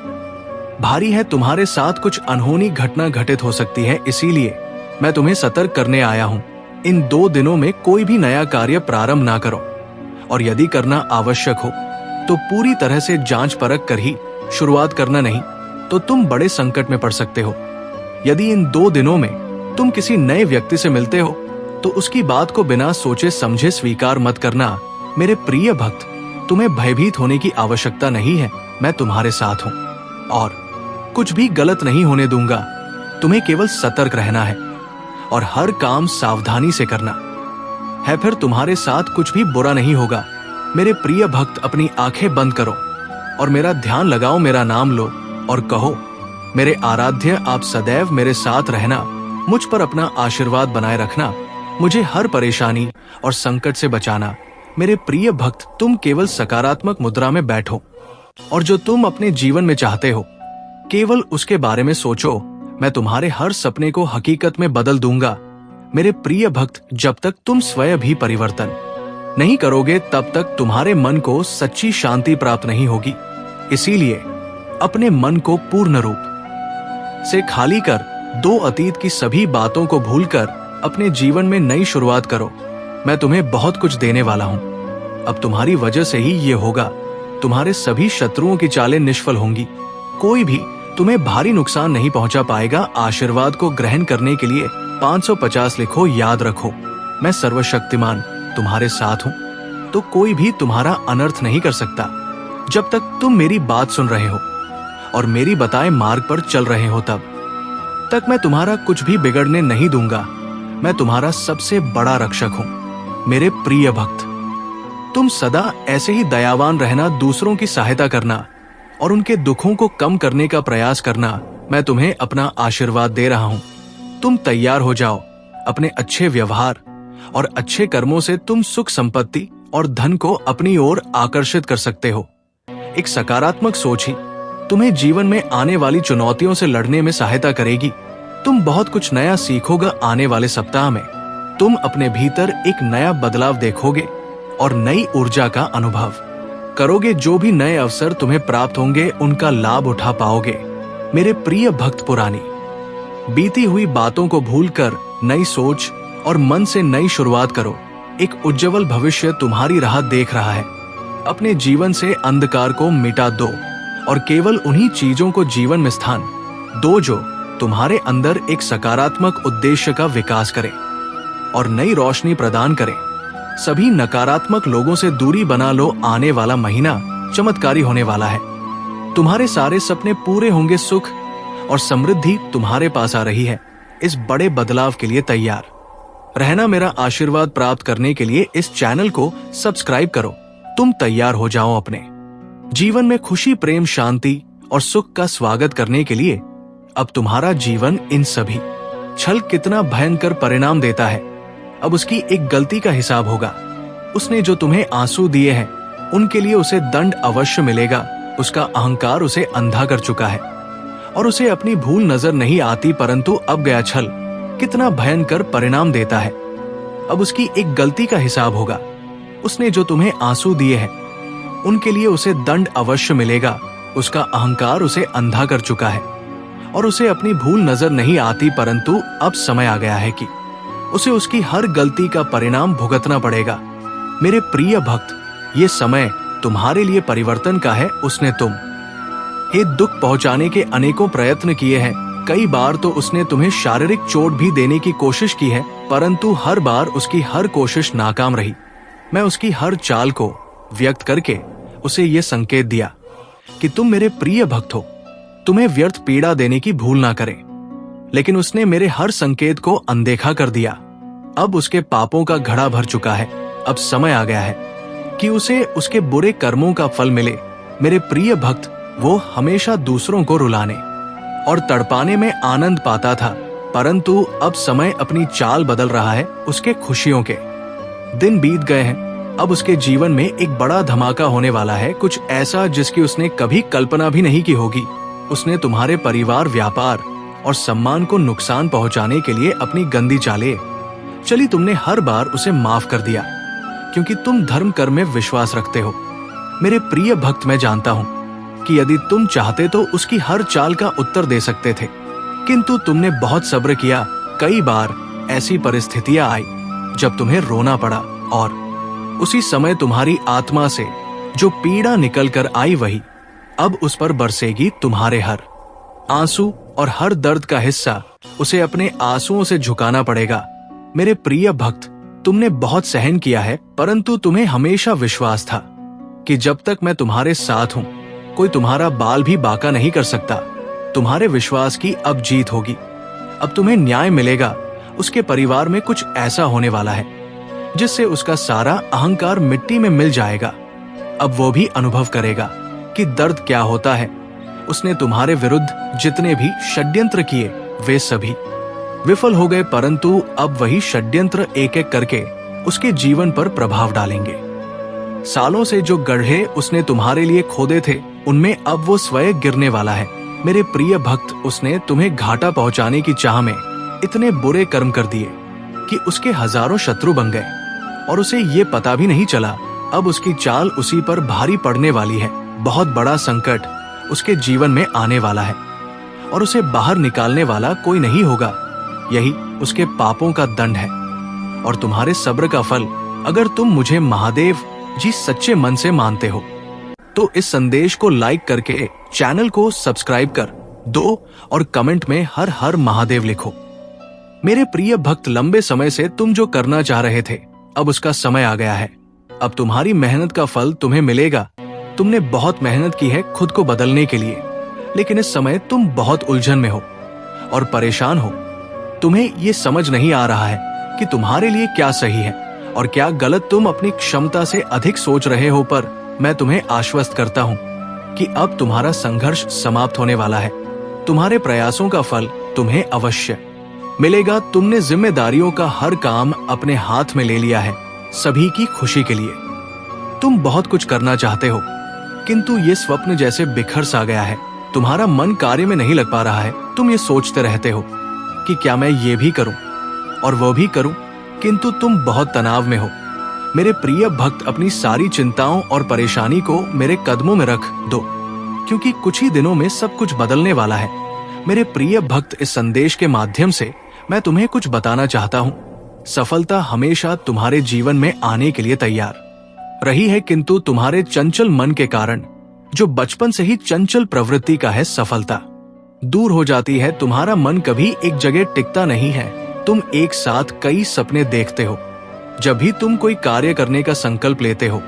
भारी है। तुम्हारे साथ कुछ अनहोनी घटना घटित हो सकती है, इसीलिए मैं तुम्हें सतर्क करने आया हूं। इन 2 दिनों में कोई भी नया कार्य प्रारंभ ना करो, और यदि करना आवश्यक हो तो पूरी तरह से जांच परख कर ही शुरुआत करना, नहीं तो तुम बड़े संकट में पड़ सकते हो। यदि इन 2 दिनों में तुम किसी नए व्यक्ति से मिलते हो तो उसकी बात को बिना सोचे समझे स्वीकार मत करना। मेरे प्रिय भक्त, तुम्हें भयभीत होने की आवश्यकता नहीं है। मैं तुम्हारे साथ हूं और कुछ भी गलत नहीं होने दूंगा। तुम्हें केवल सतर्क रहना है और हर काम सावधानी से करना है, फिर तुम्हारे साथ कुछ भी बुरा नहीं होगा। मेरे प्रिय भक्त, अपनी आंखें बंद करो और मेरा ध्यान लगाओ। मेरा नाम लो और कहो, मेरे आराध्य, आप सदैव मेरे साथ रहना। मुझ पर अपना आशीर्वाद बनाए रखना। मुझे हर परेशानी और संकट से बचाना। मेरे प्रिय भक्त, तुम केवल सकारात्मक मुद्रा में बैठो और जो तुम अपने जीवन में चाहते हो केवल उसके बारे में सोचो। मैं तुम्हारे हर सपने को हकीकत में बदल दूंगा। मेरे प्रिय भक्त, जब तक तुम स्वयं भी परिवर्तन नहीं करोगे तब तक तुम्हारे मन को सच्ची शांति प्राप्त नहीं होगी। इसीलिए अपने मन को पूर्ण रूप से खाली कर दो। अतीत की सभी बातों को भूलकर अपने जीवन में नई शुरुआत करो। मैं तुम्हें बहुत कुछ देने वाला हूं। अब तुम्हारी वजह से ही ये होगा। तुम्हारे सभी शत्रुओं की चालें निष्फल होंगी। कोई भी तुम्हें भारी नुकसान नहीं पहुंचा पाएगा। आशीर्वाद को ग्रहण करने के लिए 550 लिखो। याद रखो, मैं सर्वशक्तिमान तुम्हारे साथ हूं, तो कोई भी तुम्हारा अनर्थ नहीं कर सकता। जब तक तुम मेरी बात सुन रहे हो और मेरी बताए मार्ग पर चल रहे हो तब तक मैं तुम्हारा कुछ भी बिगड़ने नहीं दूंगा। मैं तुम्हारा सबसे बड़ा रक्षक हूं। मेरे प्रिय भक्त, तुम सदा ऐसे ही दयावान रहना, दूसरों की सहायता करना और उनके दुखों को कम करने का प्रयास करना। मैं तुम्हें अपना आशीर्वाद दे रहा हूं। तुम तैयार हो जाओ। अपने अच्छे व्यवहार और अच्छे कर्मों से तुम सुख संपत्ति और धन को अपनी ओर आकर्षित कर सकते हो। एक सकारात्मक सोच ही तुम्हें जीवन में आने वाली चुनौतियों से लड़ने में सहायता करेगी। तुम बहुत कुछ नया सीखोगे। आने वाले सप्ताह में तुम अपने भीतर एक नया बदलाव देखोगे और नई ऊर्जा का अनुभव करोगे। जो भी नए अवसर तुम्हें प्राप्त होंगे उनका लाभ उठा पाओगे। मेरे प्रिय भक्त, पुरानी बीती हुई बातों को भूलकर नई सोच और मन से नई शुरुआत करो। एक उज्जवल भविष्य तुम्हारी राह देख रहा है अपने जीवन से अंधकार को मिटा दो और केवल उन्हीं चीजों को जीवन में स्थान दो जो तुम्हारे अंदर एक सकारात्मक उद्देश्य का विकास करें और नई रोशनी प्रदान करें। सभी नकारात्मक लोगों से दूरी बना लो, आने वाला महीना चमत्कारी होने वाला है। तुम्हारे सारे सपने पूरे होंगे, सुख और समृद्धि तुम्हारे पास आ रही है। इस बड़े बदलाव के लिए तैयार रहना। मेरा आशीर्वाद प्राप्त करने के लिए इस चैनल को सब्सक्राइब करो। तुम तैयार हो जाओ अपने जीवन में खुशी, प्रेम, शांति और सुख का स्वागत करने के लिए। अब तुम्हारा जीवन इन सभी छल कितना भयंकर परिणाम देता है, अब उसकी एक गलती का हिसाब होगा। उसने जो तुम्हें आंसू दिए हैं उनके लिए उसे दंड अवश्य मिलेगा। उसका अहंकार उसे अंधा कर चुका है और उसे अपनी भूल नजर नहीं आती, परंतु अब गया छल कितना भयंकर परिणाम देता है, अब उसकी एक गलती का हिसाब होगा। उसने जो तुम्हें आंसू दिए हैं उनके लिए उसे दंड अवश्य मिलेगा। उसका अहंकार उसे अंधा कर चुका है और उसे अपनी भूल नजर नहीं आती, परंतु अब समय आ गया है कि उसे उसकी हर गलती का परिणाम भुगतना पड़ेगा। मेरे प्रिय भक्त, ये समय तुम्हारे लिए परिवर्तन का है। उसने हे दुख पहुंचाने के अनेकों प्रयत्न किए हैं। कई बार तो उसने तुम्हें शारीरिक चोट भी देने की कोशिश की है, परंतु हर बार उसकी हर कोशिश नाकाम रही। मैं उसकी हर चाल को व्यक्त करके उसे ये संकेत दिया कि तुम मेरे प्रिय भक्त हो, तुम्हें व्यर्थ पीड़ा देने की भूल ना करें, लेकिन उसने मेरे हर संकेत को अनदेखा कर दिया। अब उसके पापों का घड़ा भर चुका है। अब समय आ गया है कि उसे उसके बुरे कर्मों का फल मिले। मेरे प्रिय भक्त, वो हमेशा दूसरों को रुलाने और तड़पाने में आनंद पाता था, परंतु अब समय अपनी चाल बदल रहा है। उसके खुशियों के दिन बीत गए हैं। अब उसके जीवन में एक बड़ा धमाका होने वाला है, कुछ ऐसा जिसकी उसने कभी कल्पना भी नहीं की होगी। उसने तुम्हारे परिवार, व्यापार और सम्मान को नुकसान पहुंचाने के लिए अपनी गंदी चालें चली। तुमने हर बार उसे माफ कर दिया क्योंकि तुम धर्म कर्म में विश्वास रखते हो। मेरे प्रिय भक्त, मैं जानता हूं कि यदि तुम चाहते तो उसकी हर चाल का उत्तर दे सकते थे, किंतु तुमने बहुत सब्र किया। कई बार ऐसी परिस्थितियां आई जब तुम्हें रोना पड़ा और उसी समय तुम्हारी आत्मा से जो पीड़ा निकल कर आई वही अब उस पर बरसेगी। तुम्हारे हर आंसू और हर दर्द का हिस्सा उसे अपने आंसुओं से झुकाना पड़ेगा। मेरे प्रिय भक्त, तुमने बहुत सहन किया है, परंतु तुम्हें हमेशा विश्वास था कि जब तक मैं तुम्हारे साथ हूं कोई तुम्हारा बाल भी बांका नहीं कर सकता। तुम्हारे विश्वास की अब जीत होगी। अब तुम्हें न्याय मिलेगा। उसके परिवार में कुछ ऐसा होने वाला है जिससे उसका सारा अहंकार मिट्टी में मिल जाएगा। अब वो भी अनुभव करेगा कि दर्द क्या होता है। उसने तुम्हारे विरुद्ध जितने भी षड्यंत्र किए वे सभी विफल हो गए, परंतु अब वही षड्यंत्र एक एक करके उसके जीवन पर प्रभाव डालेंगे। सालों से जो गड्ढे उसने तुम्हारे लिए खोदे थे उनमें अब वो स्वयं गिरने वाला है। मेरे प्रिय भक्त, उसने तुम्हें घाटा पहुंचाने की चाह में इतने बुरे कर्म कर दिए कि उसके हजारों शत्रु बन गए और उसे ये पता भी नहीं चला। अब उसकी चाल उसी पर भारी पड़ने वाली है। बहुत बड़ा संकट उसके जीवन में आने वाला है और उसे बाहर निकालने वाला कोई नहीं होगा। यही उसके पापों का दंड है और तुम्हारे सब्र का फल। अगर तुम मुझे महादेव जी सच्चे मन से मानते हो तो इस संदेश को लाइक करके चैनल को सब्सक्राइब कर दो और कमेंट में हर हर महादेव लिखो। मेरे प्रिय भक्त, लंबे समय से तुम जो करना चाह रहे थे अब उसका समय आ गया है। अब तुम्हारी मेहनत का फल तुम्हें मिलेगा। तुमने बहुत मेहनत की है खुद को बदलने के लिए, लेकिन इस समय तुम बहुत उलझन में हो और परेशान हो। तुम्हें ये समझ नहीं आ रहा है कि तुम्हारे लिए क्या सही है और क्या गलत। तुम अपनी क्षमता से अधिक सोच रहे हो, पर मैं तुम्हें आश्वस्त करता हूँ कि अब तुम्हारा संघर्ष समाप्त होने वाला है। तुम्हारे प्रयासों का फल तुम्हें अवश्य मिलेगा। तुमने जिम्मेदारियों का हर काम अपने हाथ में ले लिया है सभी की खुशी के लिए। तुम बहुत कुछ करना चाहते हो, किंतु ये स्वप्न जैसे बिखर सा गया है। तुम्हारा मन कार्य में नहीं लग पा रहा है। तुम ये सोचते रहते हो कि क्या मैं ये भी करूं और वो भी करूं, किंतु तुम बहुत तनाव में हो। मेरे प्रिय भक्त, अपनी सारी चिंताओं और परेशानी को मेरे कदमों में रख दो, क्योंकि कुछ ही दिनों में सब कुछ बदलने वाला है। मेरे प्रिय भक्त, इस संदेश के माध्यम से मैं तुम्हें कुछ बताना चाहता हूँ। सफलता हमेशा तुम्हारे जीवन में आने के लिए तैयार रही है, किंतु तुम्हारे चंचल मन के कारण, जो बचपन से ही चंचल प्रवृत्ति का है, सफलता दूर हो जाती है। तुम्हारा मन कभी एक जगह टिकता नहीं है। तुम एक साथ कई सपने देखते हो। जब भी तुम कोई कार्य करने का संकल्प लेते हो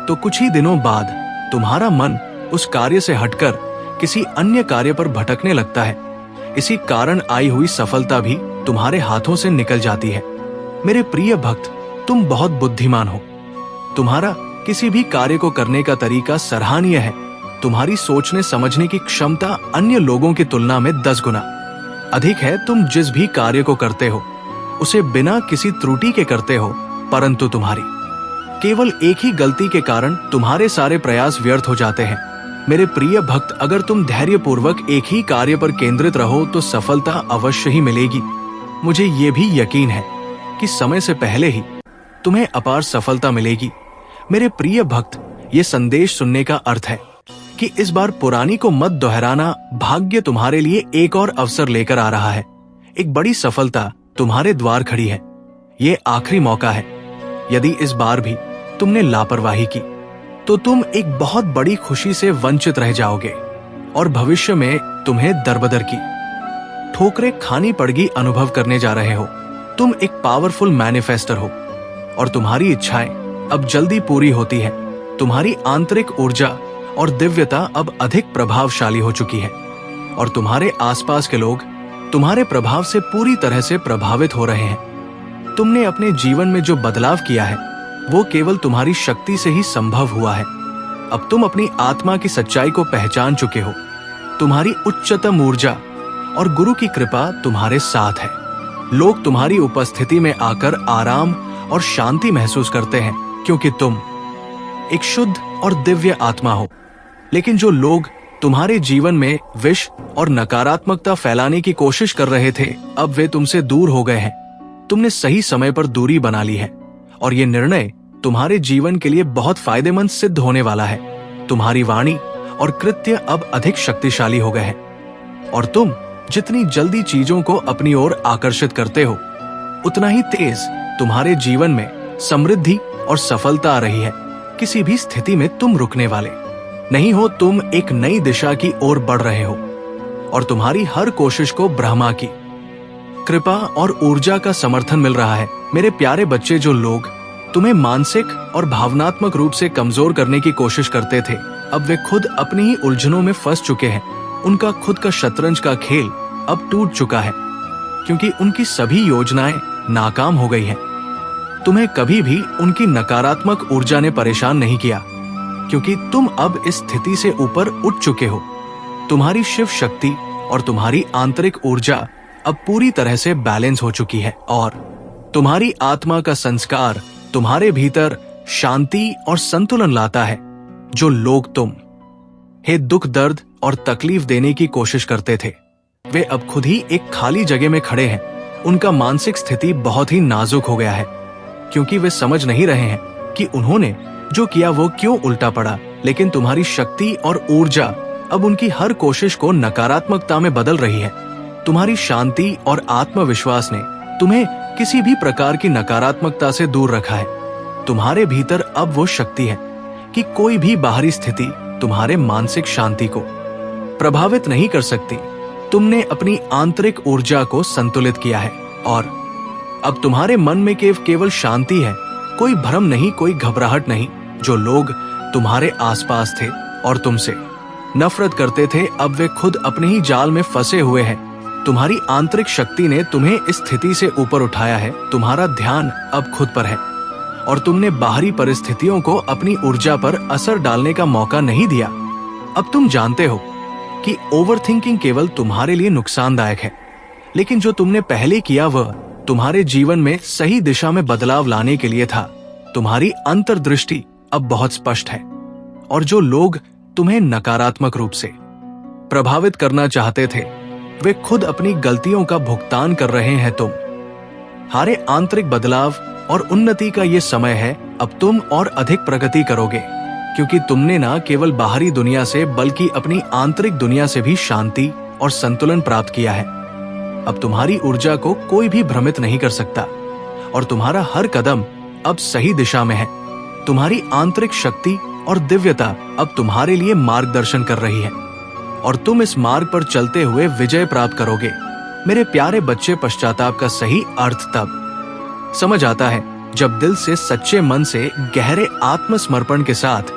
तो कुछ ही दिनों बाद तुम्हारा मन उस कार्य से हटकर किसी अन्य कार्य पर भटकने लगता है। इसी कारण आई हुई सफलता भी तुम्हारे हाथों से निकल जाती है। मेरे प्रिय भक्त, तुम बहुत बुद्धिमान हो। तुम्हारा किसी भी कार्य को करने का तरीका सराहनीय है। तुम्हारी सोचने समझने की क्षमता अन्य लोगों की तुलना में 10 गुना अधिक है। तुम जिस भी कार्य को करते हो उसे बिना किसी त्रुटि के करते हो, परंतु तुम्हारी केवल एक ही गलती के कारण तुम्हारे सारे प्रयास व्यर्थ हो जाते हैं। मेरे प्रिय भक्त, अगर तुम धैर्यपूर्वक एक ही कार्य पर केंद्रित रहो तो सफलता अवश्य ही मिलेगी। मुझे ये भी यकीन है कि समय से पहले ही तुम्हें अपार सफलता मिलेगी। मेरे प्रिय भक्त, ये संदेश सुनने का अर्थ है कि इस बार पुरानी को मत दोहराना। भाग्य तुम्हारे लिए एक और अवसर लेकर आ रहा है। एक बड़ी सफलता तुम्हारे द्वार खड़ी है। ये आखिरी मौका है। यदि इस बार भी तुमने लापरवाही की तो तुम एक बहुत बड़ी खुशी से वंचित रह जाओगे और भविष्य में तुम्हें दरबदर की ठोकरें खानी पड़गी अनुभव करने जा रहे हो। तुम एक पावरफुल मैनिफेस्टर हो और तुम्हारी इच्छाएं अब जल्दी पूरी होती है। तुम्हारी आंतरिक ऊर्जा और दिव्यता अब अधिक प्रभावशाली हो चुकी है और तुम्हारे आसपास के लोग तुम्हारे प्रभाव से पूरी तरह से प्रभावित हो रहे हैं। तुमने अपने जीवन में जो बदलाव किया है वो केवल तुम्हारी शक्ति से ही संभव हुआ है। अब तुम अपनी आत्मा की सच्चाई को पहचान चुके हो। तुम्हारी उच्चतम ऊर्जा और गुरु की कृपा तुम्हारे साथ है। लोग तुम्हारी उपस्थिति में आकर आराम और शांति महसूस करते हैं, क्योंकि तुम एक शुद्ध और दिव्य आत्मा हो। लेकिन जो लोग तुम्हारे जीवन में विष और नकारात्मकता फैलाने की कोशिश कर रहे थे, अब वे तुमसे दूर हो गए हैं। तुमने सही समय पर दूरी बना ली है और ये निर्णय तुम्हारे जीवन के लिए बहुत फायदेमंद सिद्ध होने वाला है। तुम्हारी वाणी और कृत्य अब अधिक शक्तिशाली हो गए हैं और तुम जितनी जल्दी चीजों को अपनी ओर आकर्षित करते हो, उतना ही तेज तुम्हारे जीवन में समृद्धि और सफलता आ रही है। किसी भी स्थिति में तुम रुकने वाले नहीं हो। तुम एक नई दिशा की ओर बढ़ रहे हो और तुम्हारी हर कोशिश को ब्रह्मा की कृपा और ऊर्जा का समर्थन मिल रहा है। मेरे प्यारे बच्चे, जो लोग तुम्हें मानसिक और भावनात्मक रूप से कमजोर करने की कोशिश करते थे, अब वे खुद अपनी ही उलझनों में फंस चुके हैं। उनका खुद का शतरंज का खेल अब टूट चुका है, क्योंकि उनकी सभी योजनाएं नाकाम हो गई हैं। तुम्हें कभी भी उनकी नकारात्मक ऊर्जा ने परेशान नहीं किया, क्योंकि तुम अब इस स्थिति से ऊपर उठ चुके हो। तुम्हारी शिव शक्ति और तुम्हारी आंतरिक ऊर्जा अब पूरी तरह से बैलेंस हो चुकी है और तुम्हारी आत्मा का संस्कार तुम्हारे भीतर शांति और संतुलन लाता है। जो लोग तुम हे दुख, दर्द और तकलीफ देने की कोशिश करते थे, वे अब खुद ही एक खाली जगह में खड़े हैं। उनका मानसिक स्थिति बहुत ही नाजुक हो गया है, क्योंकि वे समझ नहीं रहे हैं कि उन्होंने जो किया वो क्यों उल्टा पड़ा। लेकिन तुम्हारी शक्ति और ऊर्जा अब उनकी हर कोशिश को नकारात्मकता में बदल रही है। तुम्हारी शांति और आत्मविश्वास ने तुम्हें किसी भी प्रकार की नकारात्मकता से दूर रखा है। तुम्हारे भीतर अब वो शक्ति है कि कोई भी बाहरी स्थिति तुम्हारे मानसिक शांति को प्रभावित नहीं कर सकती। तुमने अपनी आंतरिक ऊर्जा को संतुलित किया है और अब तुम्हारे मन में केवल शांति है। कोई भ्रम नहीं, कोई घबराहट नहीं। जो लोग तुम्हारे आसपास थे और तुमसे नफरत करते थे, अब वे खुद अपने ही जाल में फंसे हुए हैं। तुम्हारी आंतरिक शक्ति ने तुम्हें इस स्थिति से ऊपर उठाया है। तुम्हारा ध्यान अब खुद पर है और तुमने बाहरी परिस्थितियों को अपनी ऊर्जा पर असर डालने का मौका नहीं दिया। अब तुम जानते हो कि ओवरथिंकिंग केवल तुम्हारे लिए नुकसानदायक है, लेकिन जो तुमने पहले किया वह तुम्हारे जीवन में सही दिशा में बदलाव लाने के लिए था। तुम्हारी अंतर्दृष्टि अब बहुत स्पष्ट है और जो लोग तुम्हें नकारात्मक रूप से प्रभावित करना चाहते थे, वे खुद अपनी गलतियों का भुगतान कर रहे हैं। तुम हारे आंतरिक बदलाव और उन्नति का ये समय है। अब तुम और अधिक प्रगति करोगे, क्योंकि तुमने न केवल बाहरी दुनिया से बल्कि अपनी आंतरिक दुनिया से भी शांति और संतुलन प्राप्त किया है। अब तुम्हारी ऊर्जा को कोई भी भ्रमित नहीं कर सकता और तुम्हारा हर कदम अब सही दिशा में है। तुम्हारी आंतरिक शक्ति और दिव्यता अब तुम्हारे लिए मार्गदर्शन कर रही है और तुम इस मार्ग पर चलते हुए विजय प्राप्त करोगे। मेरे प्यारे बच्चे, पश्चाताप का सही अर्थ तब समझ आता है जब दिल से, सच्चे मन से, गहरे आत्मसमर्पण के साथ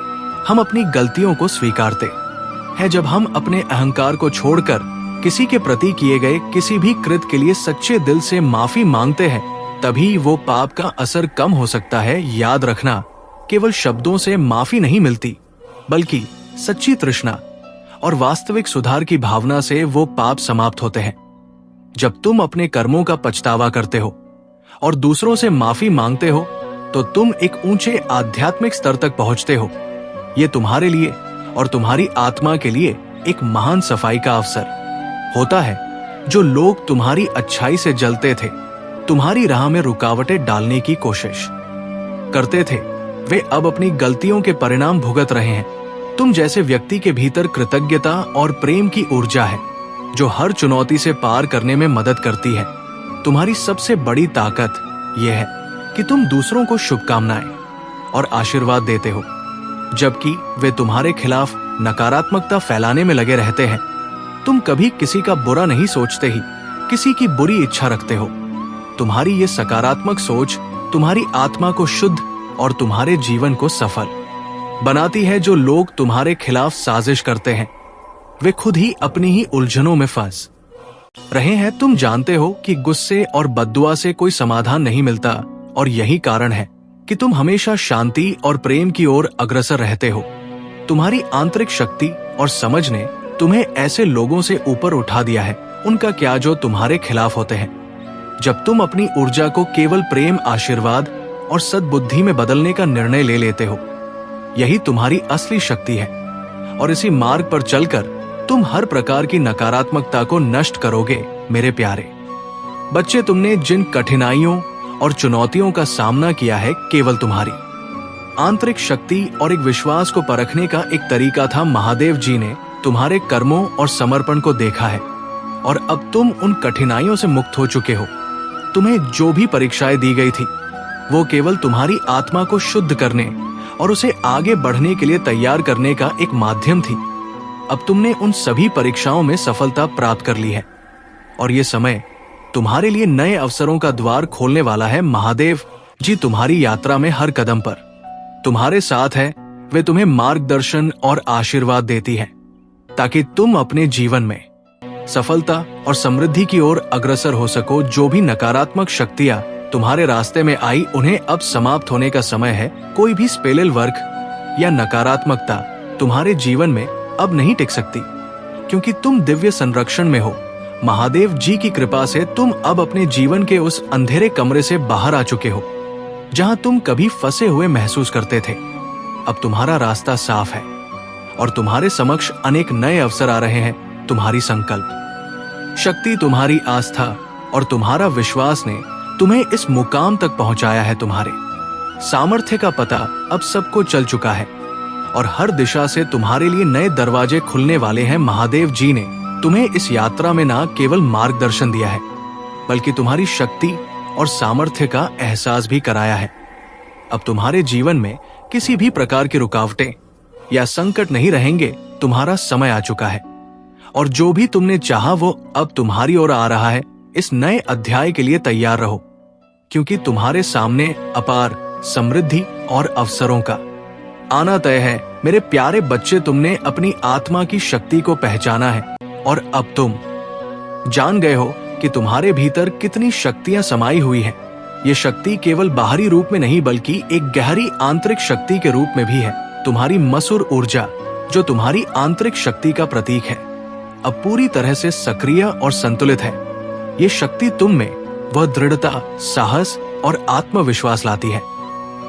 हम अपनी गलतियों को स्वीकारते हैं। जब हम अपने अहंकार को छोड़कर किसी के प्रति किए गए किसी भी कृत्य के लिए सच्चे दिल से माफी मांगते हैं, तभी वो पाप का असर कम हो सकता है। याद रखना, केवल शब्दों से माफी नहीं मिलती, बल्कि सच्ची तृष्णा और वास्तविक सुधार की भावना से वो पाप समाप्त होते हैं। जब तुम अपने कर्मों का पछतावा करते हो और दूसरों से माफी मांगते हो, तो तुम एक ऊंचे आध्यात्मिक स्तर तक पहुंचते हो। ये तुम्हारे लिए और तुम्हारी आत्मा के लिए एक महान सफाई का अवसर होता है। जो लोग तुम्हारी अच्छाई से जलते थे, तुम्हारी राह में रुकावटें डालने की कोशिश करते थे, वे अब अपनी गलतियों के परिणाम भुगत रहे हैं। तुम जैसे व्यक्ति के भीतर कृतज्ञता और प्रेम की ऊर्जा है, जो हर चुनौती से पार करने में मदद करती है। तुम्हारी सबसे बड़ी ताकत यह है कि तुम दूसरों को शुभकामनाएं और आशीर्वाद देते हो, जबकि वे तुम्हारे खिलाफ नकारात्मकता फैलाने में लगे रहते हैं। तुम कभी किसी का बुरा नहीं सोचते ही किसी की बुरी इच्छा रखते हो। तुम्हारी ये सकारात्मक सोच तुम्हारी आत्मा को शुद्ध और तुम्हारे जीवन को सफल बनाती है। जो लोग तुम्हारे खिलाफ साजिश करते हैं, वे खुद ही अपनी ही उलझनों में फंस रहे हैं। तुम जानते हो कि गुस्से और बद्दुआ से कोई समाधान नहीं मिलता, और यही कारण है कि तुम हमेशा शांति और प्रेम की ओर अग्रसर रहते हो। तुम्हारी आंतरिक शक्ति और समझ ने तुम्हें ऐसे लोगों से ऊपर उठा दिया है, उनका क्या, जो तुम्हारे खिलाफ होते हैं। जब तुम अपनी ऊर्जा को केवल प्रेम, आशीर्वाद और सद्बुद्धि में बदलने का निर्णय ले लेते हो, यही तुम्हारी असली शक्ति है। और इसी मार्ग पर चलकर तुम हर प्रकार की नकारात्मकता को नष्ट करोगे। मेरे प्यारे बच्चे, तुमने जिन कठिनाइयों और चुनौतियों का सामना किया है, केवल तुम्हारी आंतरिक शक्ति और एक विश्वास को परखने का एक तरीका था। महादेव जी ने तुम्हारे कर्मों और समर्पण को देखा है, और अब तुम उन कठिनाइयों से मुक्त हो चुके हो। तुम्हें जो भी परीक्षाएं दी गई थी, वो केवल तुम्हारी आत्मा को शुद्ध करने और उसे आगे बढ़ने के लिए तैयार करने का एक माध्यम थी। अब तुमने उन सभी परीक्षाओं में सफलता प्राप्त कर ली है, और ये समय तुम्हारे लिए नए अवसरों का द्वार खोलने वाला है। महादेव जी तुम्हारी यात्रा में हर कदम पर तुम्हारे साथ है। वे तुम्हें मार्गदर्शन और आशीर्वाद देती है, ताकि तुम अपने जीवन में सफलता और समृद्धि की ओर अग्रसर हो सको। जो भी नकारात्मक शक्तियां तुम्हारे रास्ते में आई, उन्हें अब समाप्त होने का समय है। कोई भी स्पेलिल वर्ग या नकारात्मकता तुम्हारे जीवन में अब नहीं टिक सकती, क्योंकि तुम दिव्य संरक्षण में हो। महादेव जी की कृपा से तुम अब अपने जीवन के उस अंधेरे कमरे से बाहर आ चुके हो, जहां तुम कभी फंसे हुए महसूस करते थे। अब तुम्हारा रास्ता साफ है, और तुम्हारे समक्ष अनेक नए अवसर आ रहे हैं। तुम्हारी संकल्प शक्ति, तुम्हारी आस्था और तुम्हारा विश्वास ने तुम्हें इस मुकाम तक पहुंचाया है। तुम्हारे सामर्थ्य का पता अब सबको चल चुका है, और हर दिशा से तुम्हारे लिए नए दरवाजे खुलने वाले हैं। महादेव जी ने तुम्हें इस यात्रा में न केवल मार्गदर्शन दिया है, बल्कि तुम्हारी शक्ति और सामर्थ्य का एहसास भी कराया है। अब तुम्हारे जीवन में किसी भी प्रकार की रुकावटें या संकट नहीं रहेंगे। तुम्हारा समय आ चुका है, और जो भी तुमने चाहा वो अब तुम्हारी ओर आ रहा है। इस नए अध्याय के लिए तैयार रहो, क्योंकि तुम्हारे सामने अपार समृद्धि और अवसरों का आना तय है। मेरे प्यारे बच्चे, तुमने अपनी आत्मा की शक्ति को पहचाना है, और अब तुम जान गए हो कि तुम्हारे भीतर कितनी शक्तियां समाई हुई हैं। ये शक्ति केवल बाहरी रूप में नहीं, बल्कि एक गहरी आंतरिक शक्ति के रूप में भी है। तुम्हारी मसुर ऊर्जा, जो तुम्हारी आंतरिक शक्ति का प्रतीक है, अब पूरी तरह से सक्रिय और संतुलित है। ये शक्ति तुम में वह दृढ़ता, साहस और आत्मविश्वास लाती है,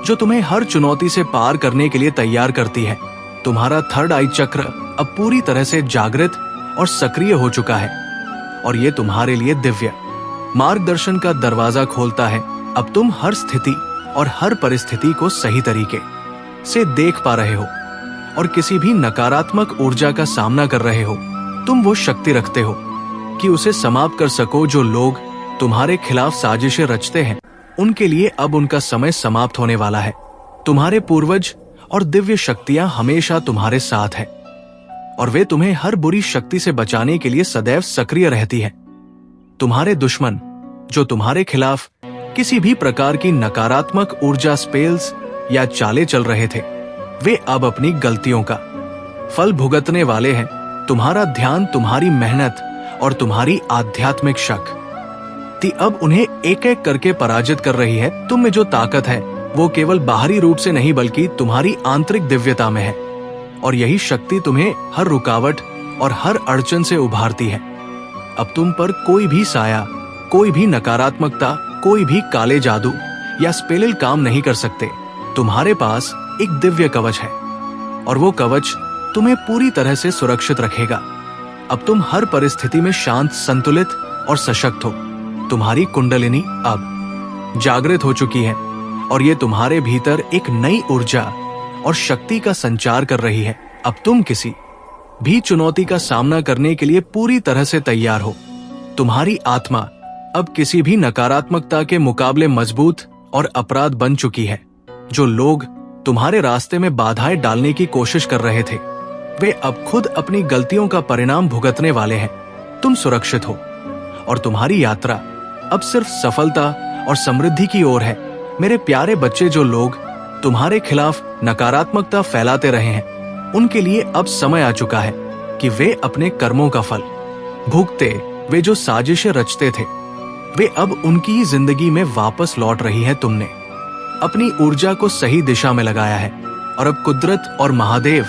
जो तुम्हें हर चुनौती से पार करने के लिए तैयार करती है। तुम्हारा थर्ड आई चक्र अब पूरी तरह से जागृत और सक्रिय हो चुका है, और ये तुम्हारे लिए दिव्य मार्गदर्शन का दरवाजा खोलता है। अब तुम हर स्थिति और हर परिस्थिति को सही तरीके से देख पा रहे हो, और किसी भी नकारात्मक ऊर्जा का सामना कर रहे हो। तुम वो शक्ति रखते हो कि उसे समाप्त कर सको। जो लोग तुम्हारे खिलाफ साजिशें रचते हैं, उनके लिए अब उनका समय समाप्त होने वाला है। तुम्हारे पूर्वज और दिव्य शक्तियां हमेशा तुम्हारे साथ है और वे तुम्हें हर बुरी शक्ति से बचाने के लिए सदैव सक्रिय रहती है। तुम्हारे दुश्मन जो तुम्हारे खिलाफ किसी भी प्रकार की नकारात्मक ऊर्जा स्पेल्स या चालें चल रहे थे, वे अब अपनी गलतियों का फल भुगतने वाले हैं। तुम्हारा ध्यान, तुम्हारी मेहनत और तुम्हारी आध्यात्मिक शक्ति अब उन्हें एक एक करके पराजित कर रही है। तुम में जो ताकत है वो केवल बाहरी रूप से नहीं बल्कि तुम्हारी आंतरिक दिव्यता में है और यही शक्ति तुम्हें हर रुकावट और हर अड़चन से उभारती है। अब तुम पर कोई भी साया, कोई भी नकारात्मकता, कोई भी काले जादू या स्पेलिल काम नहीं कर सकते। तुम्हारे पास एक दिव्य कवच है और वो कवच तुम्हें पूरी तरह से सुरक्षित रखेगा। अब तुम हर परिस्थिति में शांत, संतुलित और सशक्त हो। तुम्हारी कुंडलिनी अब जागृत हो चुकी है और ये तुम्हारे भीतर एक नई ऊर्जा और शक्ति का संचार कर रही है। अब तुम किसी भी चुनौती का सामना करने के लिए पूरी तरह से तैयार हो। तुम्हारी आत्मा अब किसी भी नकारात्मकता के मुकाबले मजबूत और अपराध बन चुकी है। जो लोग तुम्हारे रास्ते में बाधाएं डालने की कोशिश कर रहे थे, वे अब खुद अपनी गलतियों का परिणाम भुगतने वाले हैं। तुम सुरक्षित हो और तुम्हारी यात्रा अब सिर्फ सफलता और समृद्धि की ओर है। मेरे प्यारे बच्चे, जो लोग तुम्हारे खिलाफ नकारात्मकता फैलाते रहे हैं, उनके लिए अब समय आ चुका है कि वे अपने कर्मों का फल भुगते। वे जो साजिशें रचते थे, वे अब उनकी ही जिंदगी में वापस लौट रही है। तुमने अपनी ऊर्जा को सही दिशा में लगाया है और अब कुदरत और महादेव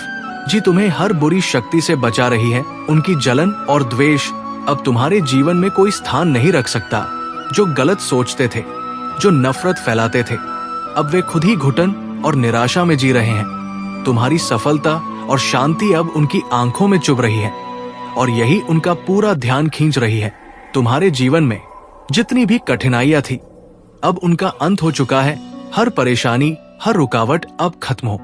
जी तुम्हें हर बुरी शक्ति से बचा रही है। उनकी जलन और द्वेष अब तुम्हारे जीवन में कोई स्थान नहीं रख सकता। जो गलत सोचते थे, जो नफरत फैलाते थे, अब वे खुद ही घुटन और निराशा में जी रहे हैं। तुम्हारी सफलता और शांति अब उनकी आंखों में चुभ रही है और यही उनका पूरा ध्यान खींच रही है। तुम्हारे जीवन में जितनी भी कठिनाइयां थी, अब उनका अंत हो चुका है। हर परेशानी, हर रुकावट अब खत्म हो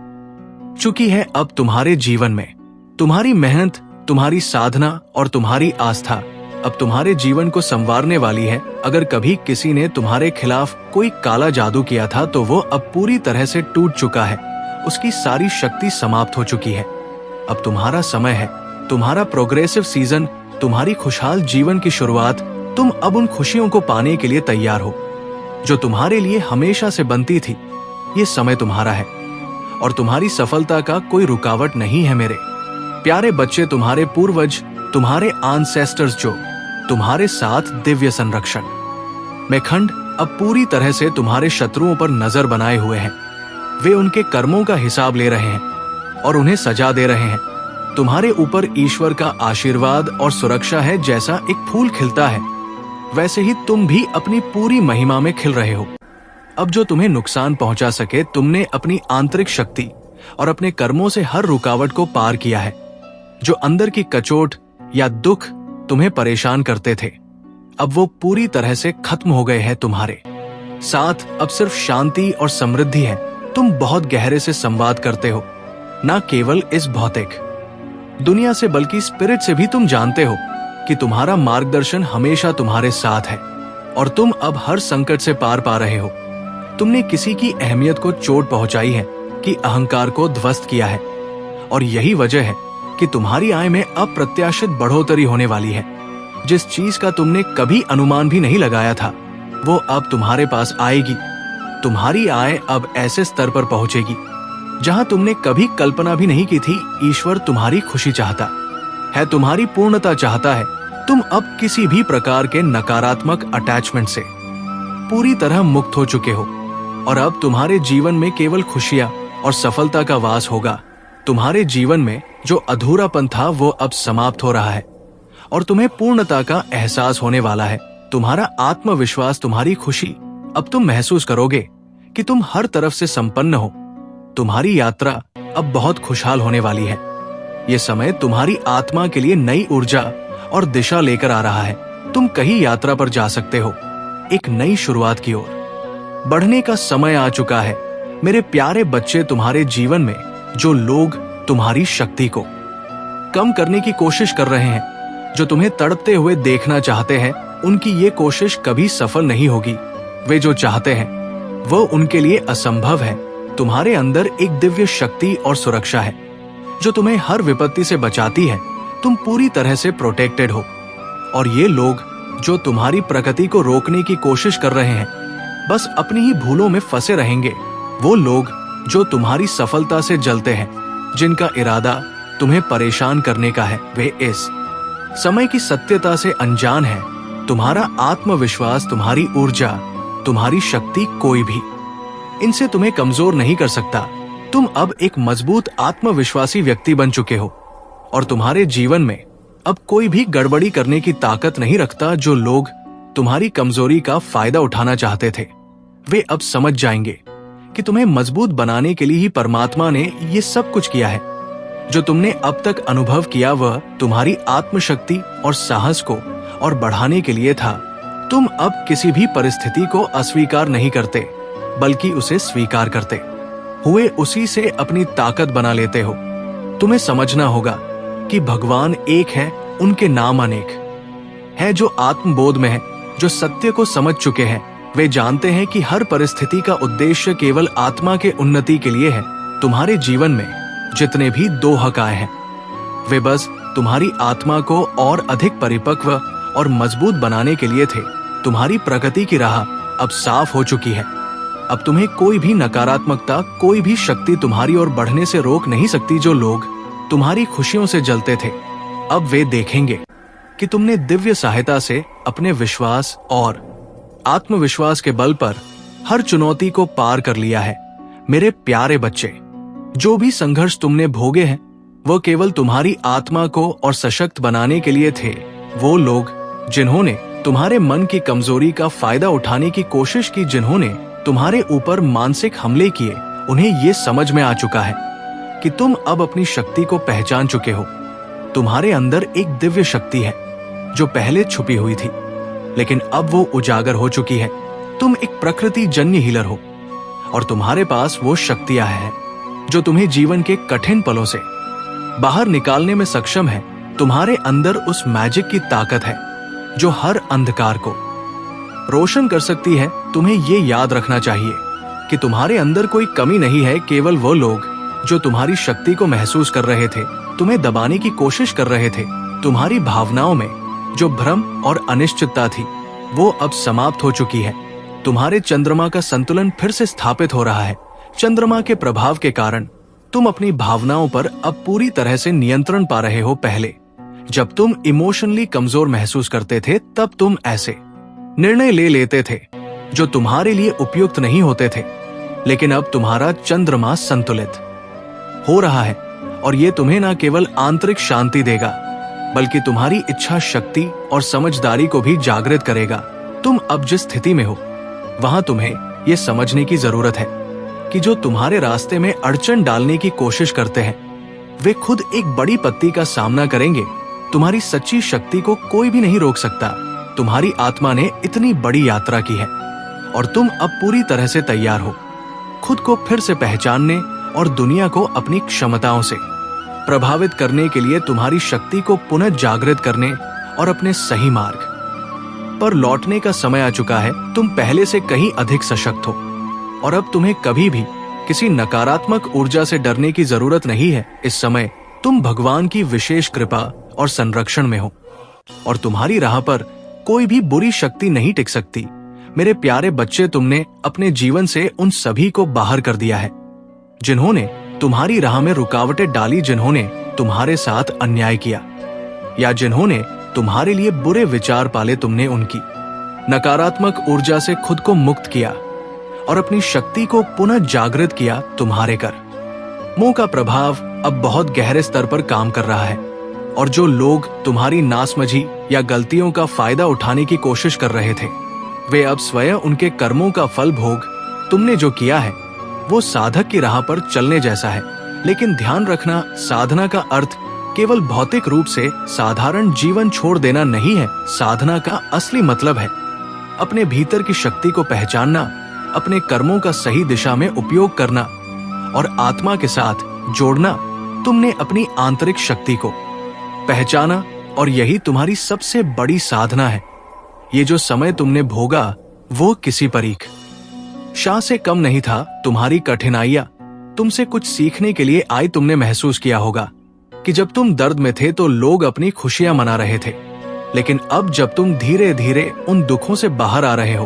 चुकी है। अब तुम्हारे जीवन में तुम्हारी मेहनत, तुम्हारी साधना और तुम्हारी आस्था अब तुम्हारे जीवन को संवारने वाली है। अगर कभी किसी ने तुम्हारे खिलाफ कोई काला जादू किया था, तो वो अब पूरी तरह से टूट चुका है। उसकी सारी शक्ति समाप्त हो चुकी है। अब तुम्हारा समय है, तुम्हारा प्रोग्रेसिव सीजन, तुम्हारी खुशहाल जीवन की शुरुआत। तुम अब उन खुशियों को पाने के लिए तैयार हो जो तुम्हारे लिए हमेशा से बनती थी। ये समय तुम्हारा है और तुम्हारी सफलता का कोई रुकावट नहीं है। मेरे प्यारे बच्चे, तुम्हारे पूर्वज, तुम्हारे एंसेस्टर्स जो तुम्हारे साथ दिव्य संरक्षण में खंड अब पूरी तरह से तुम्हारे शत्रुओं पर नजर बनाए हुए हैं। वे उनके कर्मों का हिसाब ले रहे हैं और उन्हें सजा दे रहे हैं। तुम्हारे ऊपर ईश्वर का आशीर्वाद और सुरक्षा है। जैसा एक फूल खिलता है, वैसे ही तुम भी अपनी पूरी महिमा में खिल रहे हो। अब जो तुम्हें नुकसान पहुंचा सके, तुमने अपनी आंतरिक शक्ति और अपने कर्मों से हर रुकावट को पार किया है। जो अंदर की कचोट या दुख तुम्हें परेशान करते थे, अब वो पूरी तरह से खत्म हो गए हैं। तुम्हारे साथ अब सिर्फ शांति और समृद्धि है। तुम बहुत गहरे से संवाद करते हो, ना केवल इस भौतिक दुनिया से बल्कि स्पिरिट से भी। तुम जानते हो कि तुम्हारा मार्गदर्शन हमेशा तुम्हारे साथ है और तुम अब हर संकट से पार पा रहे हो। तुमने किसी की अहमियत को चोट पहुंचाई है, कि अहंकार को ध्वस्त किया है और यही वजह है कि तुम्हारी आय में अप्रत्याशित बढ़ोतरी होने वाली है। जिस चीज का तुमने कभी अनुमान भी नहीं लगाया था, वो अब तुम्हारे पास आएगी। तुम्हारी आय अब ऐसे स्तर पर पहुंचेगी जहां तुमने कभी कल्पना भी नहीं की थी। ईश्वर तुम्हारी खुशी चाहता है, तुम्हारी पूर्णता चाहता है। तुम अब किसी भी प्रकार के नकारात्मक अटैचमेंट से पूरी तरह मुक्त हो चुके हो और अब तुम्हारे जीवन में केवल खुशियां और सफलता का वास होगा। तुम्हारे जीवन में जो अधूरापन था, वो अब समाप्त हो रहा है और तुम्हें पूर्णता का एहसास होने वाला है। तुम्हारा आत्मविश्वास, तुम्हारी खुशी, अब तुम महसूस करोगे कि तुम हर तरफ से संपन्न हो। तुम्हारी यात्रा अब बहुत खुशहाल होने वाली है। ये समय तुम्हारी आत्मा के लिए नई ऊर्जा और दिशा लेकर आ रहा है। तुम कहीं यात्रा पर जा सकते हो, एक नई शुरुआत की ओर बढ़ने का समय आ चुका है। मेरे प्यारे बच्चे, तुम्हारे जीवन में जो लोग तुम्हारी शक्ति को कम करने की कोशिश कर रहे हैं, जो तुम्हें तड़पते हुए देखना चाहते हैं, उनकी ये कोशिश कभी सफल नहीं होगी। वे जो चाहते हैं वो उनके लिए असंभव है। तुम्हारे अंदर एक दिव्य शक्ति और सुरक्षा है जो तुम्हें हर विपत्ति से बचाती है। तुम पूरी तरह से प्रोटेक्टेड हो। और ये लोग जो तुम्हारी प्रगति को रोकने की कोशिश कर रहे हैं बस अपनी ही भूलों में फंसे रहेंगे। वो लोग जो तुम्हारी सफलता से जलते हैं, जिनका इरादा तुम्हें परेशान करने का है, वे इस समय की सत्यता से अनजान है। तुम्हारा आत्मविश्वास, तुम्हारी ऊर्जा, तुम्हारी शक्ति कोई भी इनसे तुम्हें कमजोर नहीं कर सकता। तुम अब एक मजबूत आत्मविश्वासी व्यक्ति बन चुके हो और तुम्हारे जीवन में अब कोई भी गड़बड़ी करने की ताकत नहीं रखता। जो लोग तुम्हारी कमजोरी का फायदा उठाना चाहते थे, वे अब समझ जाएंगे कि तुम्हें मजबूत बनाने के लिए ही परमात्मा ने ये सब कुछ किया है। जो तुमने अब तक अनुभव किया वह तुम्हारी आत्मशक्ति और साहस को और बढ़ाने के लिए था। तुम अब किसी भी परिस्थिति को अस्वीकार नहीं करते, बल्कि उसे स्वीकार करते हुए उसी से अपनी ताकत बना लेते हो। तुम्हें समझना होगा कि भगवान एक है, उनके नाम अनेक है। जो आत्मबोध में है, जो सत्य को समझ चुके हैं, वे जानते हैं कि हर परिस्थिति का उद्देश्य केवल आत्मा के उन्नति के लिए है। तुम्हारे जीवन में जितने भी दो हक आए हैं, वे बस तुम्हारी आत्मा को और अधिक परिपक्व और मजबूत बनाने के लिए थे। तुम्हारी प्रगति की राह अब साफ हो चुकी है। अब तुम्हें कोई भी नकारात्मकता, कोई भी शक्ति तुम्हारी ओर बढ़ने से रोक नहीं सकती। जो लोग तुम्हारी खुशियों से जलते थे, अब वे देखेंगे कि तुमने दिव्य सहायता से अपने विश्वास और आत्मविश्वास के बल पर हर चुनौती को पार कर लिया है। मेरे प्यारे बच्चे, जो भी संघर्ष तुमने भोगे हैं वह केवल तुम्हारी आत्मा को और सशक्त बनाने के लिए थे। वो लोग जिन्होंने तुम्हारे मन की कमजोरी का फायदा उठाने की कोशिश की, जिन्होंने तुम्हारे ऊपर मानसिक हमले किए, उन्हें ये समझ में आ चुका है कि तुम अब अपनी शक्ति को पहचान चुके हो। तुम्हारे अंदर एक दिव्य शक्ति है जो पहले छुपी हुई थी, लेकिन अब वो उजागर हो चुकी है। तुम एक प्रकृति जन्य हीलर हो और तुम्हारे पास वो शक्तियां हैं जो तुम्हें जीवन के कठिन पलों से बाहर निकालने में सक्षम है। तुम्हारे अंदर उस मैजिक की ताकत है जो हर अंधकार को रोशन कर सकती है। तुम्हें ये याद रखना चाहिए कि तुम्हारे अंदर कोई कमी नहीं है। केवल वो लोग जो तुम्हारी शक्ति को महसूस कर रहे थे, तुम्हें दबाने की कोशिश कर रहे थे। तुम्हारी भावनाओं में जो भ्रम और अनिश्चितता थी, वो अब समाप्त हो चुकी है। तुम्हारे चंद्रमा का संतुलन फिर से स्थापित हो रहा है। चंद्रमा के प्रभाव के कारण तुम अपनी भावनाओं पर अब पूरी तरह से नियंत्रण पा रहे हो। पहले जब तुम इमोशनली कमजोर महसूस करते थे, तब तुम ऐसे निर्णय ले लेते थे जो तुम्हारे लिए उपयुक्त नहीं होते थे। लेकिन अब तुम्हारा चंद्रमा संतुलित हो रहा है और ये तुम्हें न केवल आंतरिक शांति देगा, बल्कि तुम्हारी इच्छा शक्ति और समझदारी को भी जागृत करेगा। तुम अब जिस स्थिति में हो, वहां तुम्हें यह समझने की जरूरत है कि जो तुम्हारे रास्ते में अड़चन डालने की कोशिश करते हैं, वे खुद एक बड़ी पत्ती का सामना करेंगे। तुम्हारी सच्ची शक्ति को कोई भी नहीं रोक सकता। तुम्हारी आत्मा ने इतनी बड़ी यात्रा की है और तुम अब पूरी तरह से तैयार हो खुद को फिर से पहचानने और दुनिया को अपनी क्षमताओं से प्रभावित करने के लिए। तुम्हारी शक्ति को पुनः जागृत करने और अपने सही मार्ग पर लौटने का समय आ चुका है। तुम पहले से कहीं अधिक सशक्त हो और अब तुम्हें कभी भी किसी नकारात्मक ऊर्जा से डरने की जरूरत नहीं है। इस समय तुम भगवान की विशेष कृपा और संरक्षण में हो और तुम्हारी राह पर कोई भी बुरी शक्ति नहीं टिक सकती। मेरे प्यारे बच्चे, तुमने अपने जीवन से उन सभी को बाहर कर दिया है जिन्होंने तुम्हारी राह में रुकावटें डाली, जिन्होंने तुम्हारे साथ अन्याय किया या जिन्होंने तुम्हारे लिए बुरे विचार पाले। तुमने उनकी नकारात्मक ऊर्जा से खुद को मुक्त किया और अपनी शक्ति को पुनः जागृत किया। तुम्हारे कर्मों का प्रभाव अब बहुत गहरे स्तर पर काम कर रहा है और जो लोग तुम्हारी नासमझी या गलतियों का फायदा उठाने की कोशिश कर रहे थे, वे अब स्वयं उनके कर्मों का फल भोग। तुमने जो किया है वो साधक की राह पर चलने जैसा है, लेकिन ध्यान रखना, साधना का अर्थ केवल भौतिक रूप से साधारण जीवन छोड़ देना नहीं है। साधना का असली मतलब है अपने भीतर की शक्ति को पहचानना, अपने कर्मों का सही दिशा में उपयोग करना और आत्मा के साथ जोड़ना। तुमने अपनी आंतरिक शक्ति को पहचाना और यही तुम्हारी सबसे बड़ी साधना है। ये जो समय तुमने भोगा वो किसी शाह से कम नहीं था तुम्हारी कठिनाइयां तुमसे कुछ सीखने के लिए आई। तुमने महसूस किया होगा कि जब तुम दर्द में थे तो लोग अपनी खुशियां मना रहे थे, लेकिन अब जब तुम धीरे धीरे उन दुखों से बाहर आ रहे हो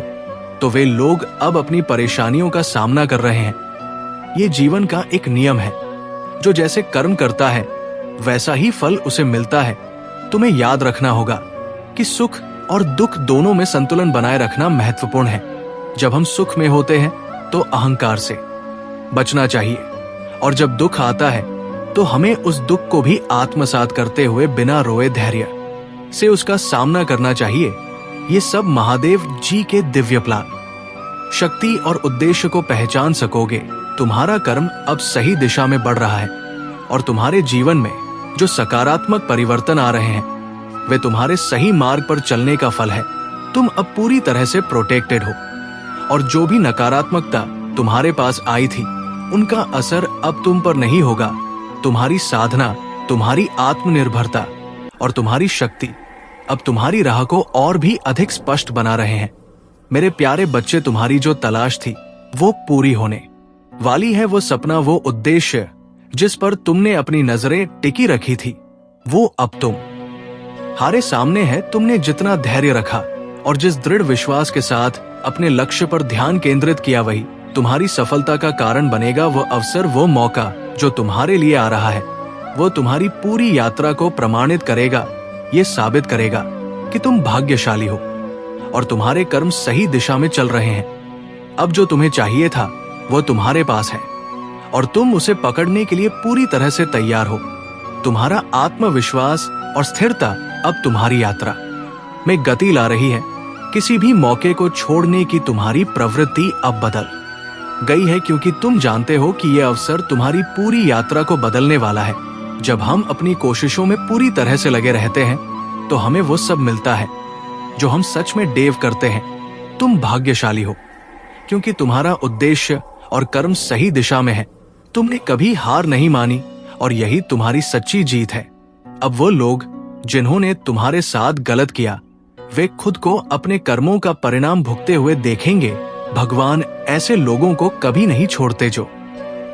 तो वे लोग अब अपनी परेशानियों का सामना कर रहे हैं। ये जीवन का एक नियम है, जो जैसे कर्म करता है वैसा ही फल उसे मिलता है। तुम्हें याद रखना होगा कि सुख और दुख दोनों में संतुलन बनाए रखना महत्वपूर्ण है। जब हम सुख में होते हैं तो अहंकार से बचना चाहिए, और जब दुख आता है तो हमें उस दुख को भी आत्मसात करते हुए बिना रोए धैर्य से उसका सामना करना चाहिए। ये सब महादेव जी के दिव्य प्लान। शक्ति और उद्देश्य को पहचान सकोगे। तुम्हारा कर्म अब सही दिशा में बढ़ रहा है, और तुम्हारे जीवन में जो सकारात्मक परिवर्तन आ रहे हैं वे तुम्हारे सही मार्ग पर चलने का फल है। तुम अब पूरी तरह से प्रोटेक्टेड हो, और जो भी नकारात्मकता तुम्हारे पास आई थी उनका असर अब तुम पर नहीं होगा। तुम्हारी साधना, तुम्हारी आत्मनिर्भरता और तुम्हारी शक्ति अब तुम्हारी राह को और भी अधिक स्पष्ट बना रहे हैं। मेरे प्यारे बच्चे, तुम्हारी जो तलाश थी वो पूरी होने वाली है। वो सपना, वो उद्देश्य जिस पर तुमने अपनी नजरें टिकी रखी थी, वो अब तुम्हारे सामने है। तुमने जितना धैर्य रखा और जिस दृढ़ विश्वास के साथ अपने लक्ष्य पर ध्यान केंद्रित किया, वही तुम्हारी सफलता का कारण बनेगा। वो अवसर, वो मौका जो तुम्हारे लिए आ रहा है, वो तुम्हारी पूरी यात्रा को प्रमाणित करेगा। ये साबित करेगा कि तुम भाग्यशाली हो और तुम्हारे कर्म सही दिशा में चल रहे हैं। अब जो तुम्हें चाहिए था वो तुम्हारे पास है, और तुम उसे पकड़ने के लिए पूरी तरह से तैयार हो। तुम्हारा आत्मविश्वास और स्थिरता अब तुम्हारी यात्रा में गति ला रही है। किसी भी मौके को छोड़ने की तुम्हारी प्रवृत्ति अब बदल गई है, क्योंकि तुम जानते हो कि यह अवसर तुम्हारी पूरी यात्रा को बदलने वाला है। जब हम अपनी कोशिशों में पूरी तरह से लगे रहते हैं तो हमें वो सब मिलता है जो हम सच में डेव करते हैं। तुम भाग्यशाली हो क्योंकि तुम्हारा उद्देश्य और कर्म सही दिशा में है। तुमने कभी हार नहीं मानी, और यही तुम्हारी सच्ची जीत है। अब वो लोग जिन्होंने तुम्हारे साथ गलत किया, वे खुद को अपने कर्मों का परिणाम भुगते हुए देखेंगे। भगवान ऐसे लोगों को कभी नहीं छोड़ते जो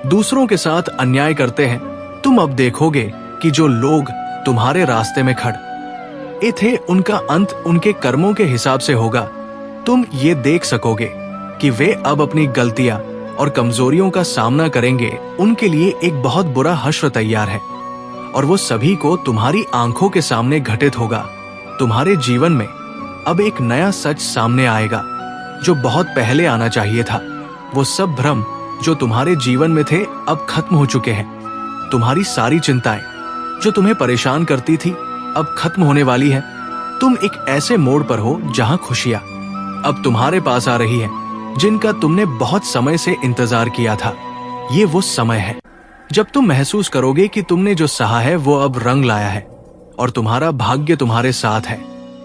दूसरों के साथ अन्याय करते हैं। तुम अब देखोगे कि जो लोग तुम्हारे रास्ते में खड़े थे, उनका अंत उनके कर्मों के हिसाब से होगा। तुम ये देख सकोगे कि वे अब अपनी गलतियां और कमजोरियों का सामना करेंगे। उनके लिए एक बहुत बुरा हश्र तैयार है, और वो सभी को तुम्हारी आंखों के सामने घटित होगा। तुम्हारे जीवन में अब एक नया सच सामने आएगा जो बहुत पहले आना चाहिए था। वो सब भ्रम जो तुम्हारे जीवन में थे अब खत्म हो चुके हैं। तुम्हारी सारी चिंताएं जो तुम्हें परेशान करती थी अब खत्म होने वाली है। तुम एक ऐसे मोड़ पर हो जहां खुशियां अब तुम्हारे पास आ रही हैं, जिनका तुमने बहुत समय से इंतजार किया था। ये वो समय है जब तुम महसूस करोगे कि तुमने जो सहा है वो अब रंग लाया है, और तुम्हारा भाग्य तुम्हारे साथ है।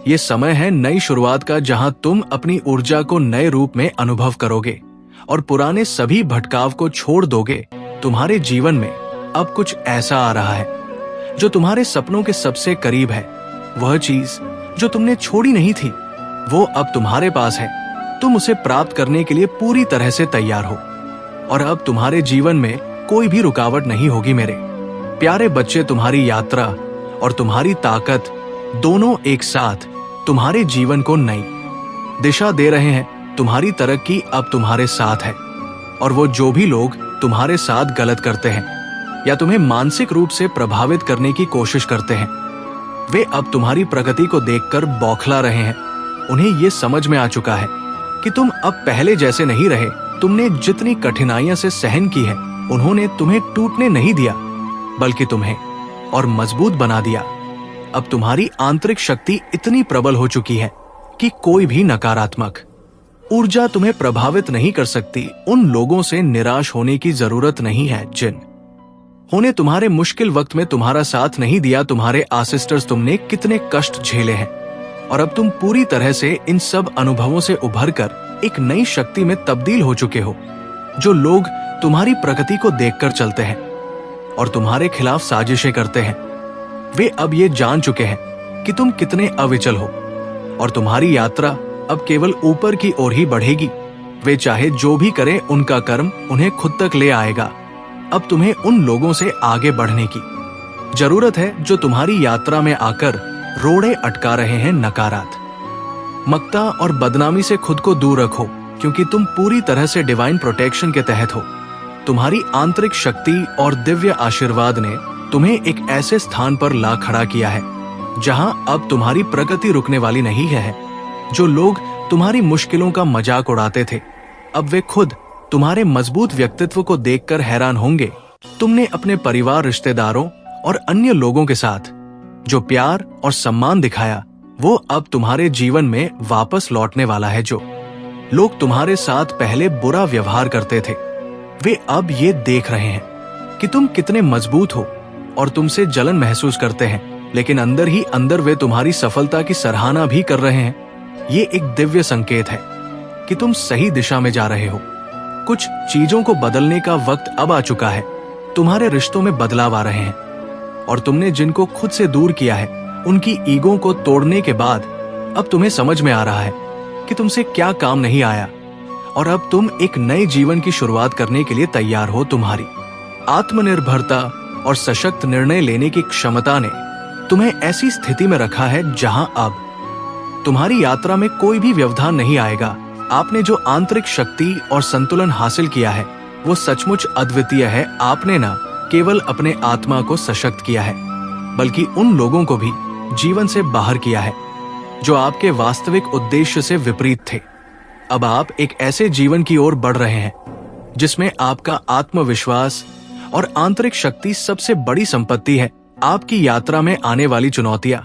ये समय है नई शुरुआत का, जहां तुम अपनी ऊर्जा को नए रूप में अनुभव करोगे और पुराने सभी भटकाव को छोड़ दोगे। तुम्हारे जीवन में अब कुछ ऐसा आ रहा है जो तुम्हारे सपनों के सबसे करीब है। वह चीज जो तुमने छोड़ी नहीं थी वो अब तुम्हारे पास है। तुम उसे प्राप्त करने के लिए पूरी तरह से तैयार हो, और अब तुम्हारे जीवन में कोई भी रुकावट नहीं होगी। मेरे प्यारे बच्चे, तुम्हारी यात्रा और तुम्हारी ताकत दोनों एक साथ तुम्हारे जीवन को नई दिशा दे रहे हैं। तुम्हारी तरक्की अब तुम्हारे साथ है, और वो जो भी लोग तुम्हारे साथ गलत करते हैं या तुम्हें मानसिक रूप से प्रभावित करने की कोशिश करते हैं, वे अब तुम्हारी प्रगति को देखकर बौखला रहे हैं। उन्हें ये समझ में आ चुका है कि तुम अब पहले जैसे नहीं रहे। तुमने जितनी कठिनाइयां से सहन की है, उन्होंने तुम्हें टूटने नहीं दिया, बल्कि तुम्हें और मजबूत बना दिया। अब तुम्हारी आंतरिक शक्ति इतनी प्रबल हो चुकी है कि कोई भी नकारात्मक ऊर्जा तुम्हें प्रभावित नहीं कर सकती। उन लोगों से निराश होने की जरूरत नहीं है जिन्होंने तुम्हारे मुश्किल वक्त में तुम्हारा साथ नहीं दिया। तुम्हारे आसिस्टर्स, तुमने कितने कष्ट झेले हैं, और अब तुम पूरी तरह से इन सब अनुभवों से उभरकर एक नई शक्ति में तब्दील हो चुके हो। जो लोग तुम्हारी प्रगति को देखकर चलते हैं और तुम्हारे खिलाफ साजिशें करते हैं, वे अब ये जान चुके हैं कि तुम कितने अविचल हो, और तुम्हारी यात्रा अब केवल ऊपर की ओर ही बढ़ेगी। वे चाहे जो भी करें, उनका कर्म उन्हें खुद तक ले आएगा। अब तुम्हें उन लोगों से आगे बढ़ने की जरूरत है जो तुम्हारी यात्रा में आकर रोड़े अटका रहे हैं। नकारात्मकता और बदनामी से खुद को दूर रखो, क्योंकि तुम पूरी तरह से डिवाइन प्रोटेक्शन के तहत हो। तुम्हारी आंतरिक शक्ति और दिव्य आशीर्वाद ने तुम्हें एक ऐसे स्थान पर ला खड़ा किया है जहां अब तुम्हारी प्रगति रुकने वाली नहीं है। जो लोग तुम्हारी मुश्किलों का मजाक उड़ाते थे, अब वे खुद तुम्हारे मजबूत व्यक्तित्व को देखकर हैरान होंगे। तुमने अपने परिवार, रिश्तेदारों और अन्य लोगों के साथ जो प्यार और सम्मान दिखाया, वो अब तुम्हारे जीवन में वापस लौटने वाला है। जो लोग तुम्हारे साथ पहले बुरा व्यवहार करते थे, वे अब ये देख रहे हैं कि तुम कितने मजबूत हो और तुमसे जलन महसूस करते हैं, लेकिन अंदर ही अंदर वे तुम्हारी सफलता की सराहना भी कर रहे हैं। ये एक दिव्य संकेत है कि तुम सही दिशा में जा रहे हो। कुछ चीजों को बदलने का वक्त अब आ चुका है। तुम्हारे रिश्तों में बदलाव आ रहे हैं और तुमने जिनको खुद से दूर किया है, उनकी ईगो को तोड़ने के बाद अब तुम्हें समझ में आ रहा है कि तुमसे क्या काम नहीं आया और अब तुम एक नए जीवन की शुरुआत करने के लिए तैयार हो। तुम्हारी आत्मनिर्भरता और सशक्त निर्णय लेने की क्षमता ने तुम्हें ऐसी स्थिति में रखा है जहां अब तुम्हारी यात्रा में कोई भी व्यवधान नहीं आएगा। आपने जो आंतरिक शक्ति और संतुलन हासिल किया है, वो सचमुच अद्वितीय है। आपने न केवल अपने आत्मा को सशक्त किया है, बल्कि उन लोगों को भी जीवन से बाहर किया है जो आपके वास्तविक उद्देश्य से विपरीत थे। अब आप एक ऐसे जीवन की ओर बढ़ रहे हैं जिसमें आपका आत्मविश्वास और आंतरिक शक्ति सबसे बड़ी संपत्ति है। आपकी यात्रा में आने वाली चुनौतियां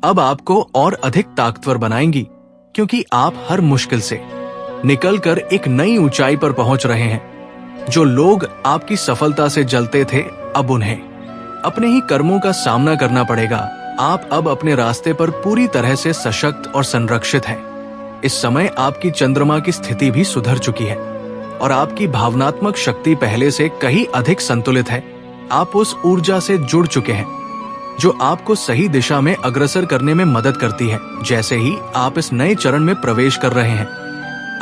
अब आपको और अधिक ताकतवर बनाएंगी, क्योंकि आप हर मुश्किल से निकलकर एक नई ऊंचाई पर पहुंच रहे हैं। जो लोग आपकी सफलता से जलते थे, अब उन्हें अपने ही कर्मों का सामना करना पड़ेगा। आप अब अपने रास्ते पर पूरी तरह से सशक्त और संरक्षित हैं। इस समय आपकी चंद्रमा की स्थिति भी सुधर चुकी है और आपकी भावनात्मक शक्ति पहले से कहीं अधिक संतुलित है। आप उस ऊर्जा से जुड़ चुके हैं जो आपको सही दिशा में अग्रसर करने में मदद करती है। जैसे ही आप इस नए चरण में प्रवेश कर रहे हैं,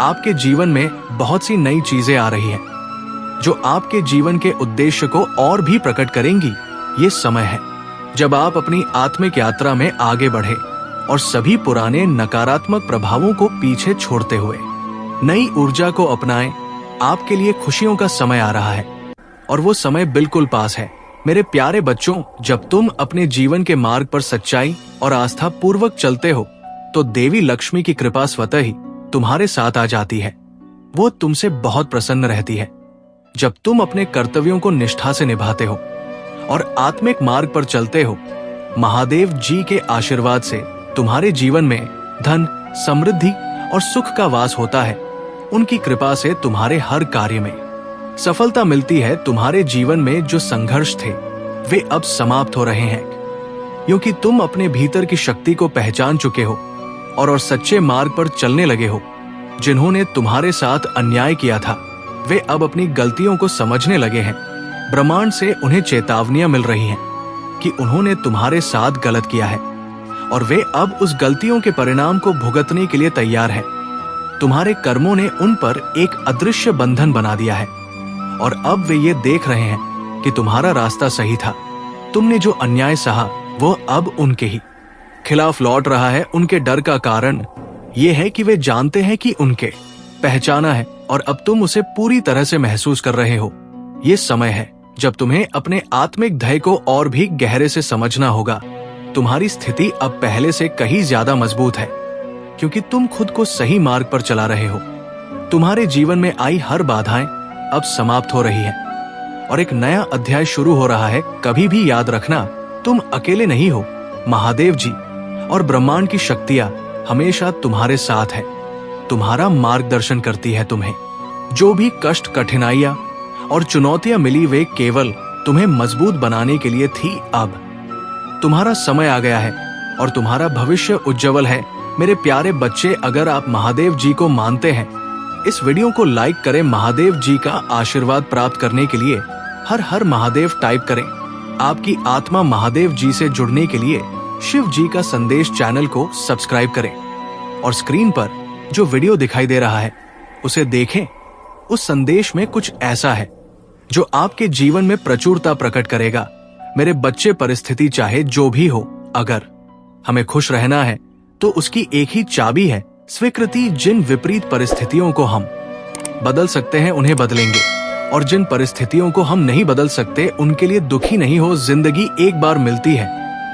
आपके जीवन में बहुत सी नई चीजें आ रही हैं जो आपके जीवन के उद्देश्य को और भी प्रकट करेंगी। ये समय है जब आप अपनी आत्मिक यात्रा में आगे बढ़े और सभी पुराने नकारात्मक प्रभावों को पीछे छोड़ते हुए नई ऊर्जा को अपनाएं। आपके लिए खुशियों का समय आ रहा है और वो समय बिल्कुल पास है। मेरे प्यारे बच्चों, जब तुम अपने जीवन के मार्ग पर सच्चाई और आस्था पूर्वक चलते हो, तो देवी लक्ष्मी की कृपा स्वतः ही तुम्हारे साथ आ जाती है। वो तुमसे बहुत प्रसन्न रहती है। जब तुम अपने कर्तव्यों को निष्ठा से निभाते हो और आत्मिक मार्ग पर चलते हो, महादेव जी के आशीर्वाद से तुम्हारे जीवन में धन, समृद्धि और सुख का वास होता है। उनकी कृपा से तुम्हारे हर कार्य में सफलता मिलती है। तुम्हारे जीवन में जो संघर्ष थे, वे अब समाप्त हो रहे हैं, क्योंकि तुम अपने भीतर की शक्ति को पहचान चुके हो और सच्चे मार्ग पर चलने लगे हो। जिन्होंने तुम्हारे साथ अन्याय किया था, वे अब अपनी गलतियों को समझने लगे हैं। ब्रह्मांड से उन्हें चेतावनियां मिल रही हैं कि उन्होंने तुम्हारे साथ गलत किया है और वे अब उस गलतियों के परिणाम को भुगतने के लिए तैयार हैं। तुम्हारे कर्मों ने उन पर एक अदृश्य बंधन बना दिया है और अब वे ये देख रहे हैं कि तुम्हारा रास्ता सही था। तुमने जो अन्याय सहा, वो अब उनके ही खिलाफ लौट रहा है। उनके डर का कारण ये है कि वे जानते हैं कि उनके पहचाना है और अब तुम उसे पूरी तरह से महसूस कर रहे हो। ये समय है जब तुम्हें अपने आत्मिक ध्येय को और भी गहरे से समझना होगा। तुम्हारी स्थिति अब पहले से कहीं ज्यादा मजबूत है, क्योंकि तुम खुद को सही मार्ग पर चला रहे हो। तुम्हारे जीवन में आई हर बाधाएं अब समाप्त हो रही है और एक नया अध्याय शुरू हो रहा है। कभी भी याद रखना, तुम अकेले नहीं हो। महादेव जी और ब्रह्मांड की शक्तियां हमेशा तुम्हारे साथ है, तुम्हारा मार्गदर्शन करती है। तुम्हें जो भी कष्ट, कठिनाइयां और चुनौतियां मिली, वे केवल तुम्हें मजबूत बनाने के लिए थी। अब तुम्हारा समय आ गया है और तुम्हारा भविष्य उज्जवल है। मेरे प्यारे बच्चे, अगर आप महादेव जी को मानते हैं, इस वीडियो को लाइक करें। महादेव जी का आशीर्वाद प्राप्त करने के लिए हर हर महादेव टाइप करें। आपकी आत्मा महादेव जी से जुड़ने के लिए शिव जी का संदेश चैनल को सब्सक्राइब करें और स्क्रीन पर जो वीडियो दिखाई दे रहा है, उसे देखें। उस संदेश में कुछ ऐसा है जो आपके जीवन में प्रचुरता प्रकट करेगा। मेरे बच्चे, परिस्थिति चाहे जो भी हो, अगर हमें खुश रहना है तो उसकी एक ही चाबी है, स्वीकृति। जिन विपरीत परिस्थितियों को हम बदल सकते हैं उन्हें बदलेंगे, और जिन परिस्थितियों को हम नहीं बदल सकते उनके लिए दुखी नहीं हो। जिंदगी एक बार मिलती है,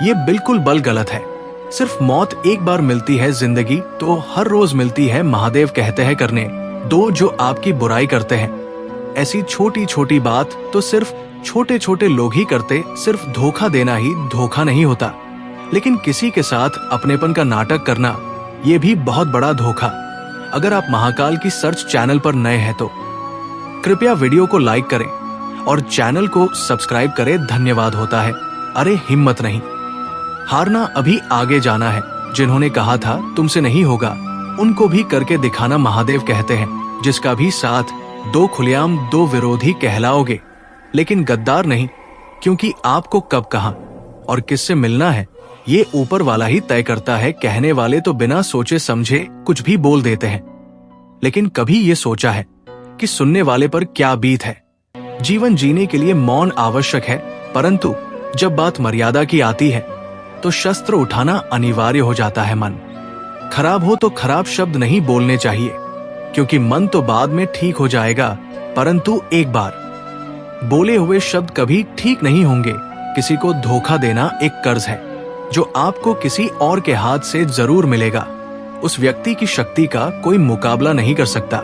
ये बिल्कुल बल गलत है। सिर्फ मौत एक बार मिलती है, जिंदगी तो हर रोज मिलती है। महादेव कहते हैं करने दो जो आपकी बुराई करते हैं। ऐसी छोटी छोटी बात तो सिर्फ छोटे छोटे लोग ही करते। सिर्फ धोखा देना ही धोखा नहीं होता, लेकिन किसी के साथ अपनेपन का नाटक करना ये भी बहुत बड़ा धोखा। अगर आप महाकाल की सर्च चैनल पर नए हैं तो कृपया वीडियो को लाइक करें और चैनल को सब्सक्राइब करें। धन्यवाद होता है। अरे हिम्मत नहीं हारना, अभी आगे जाना है। जिन्होंने कहा था तुमसे नहीं होगा, उनको भी करके दिखाना। महादेव कहते हैं जिसका भी साथ दो खुलेआम, दो विरोधी कहलाओगे, लेकिन गद्दार नहीं, क्योंकि आपको कब कहां और किससे मिलना है ये ऊपर वाला ही तय करता है। कहने वाले तो बिना सोचे समझे कुछ भी बोल देते हैं, लेकिन कभी ये सोचा है कि सुनने वाले पर क्या बीत है। जीवन जीने के लिए मौन आवश्यक है, परंतु जब बात मर्यादा की आती है तो शस्त्र उठाना अनिवार्य हो जाता है। मन खराब हो तो खराब शब्द नहीं बोलने चाहिए, क्योंकि मन तो बाद में ठीक हो जाएगा, परंतु एक बार बोले हुए शब्द कभी ठीक नहीं होंगे। किसी को धोखा देना एक कर्ज है जो आपको किसी और के हाथ से जरूर मिलेगा। उस व्यक्ति की शक्ति का कोई मुकाबला नहीं कर सकता।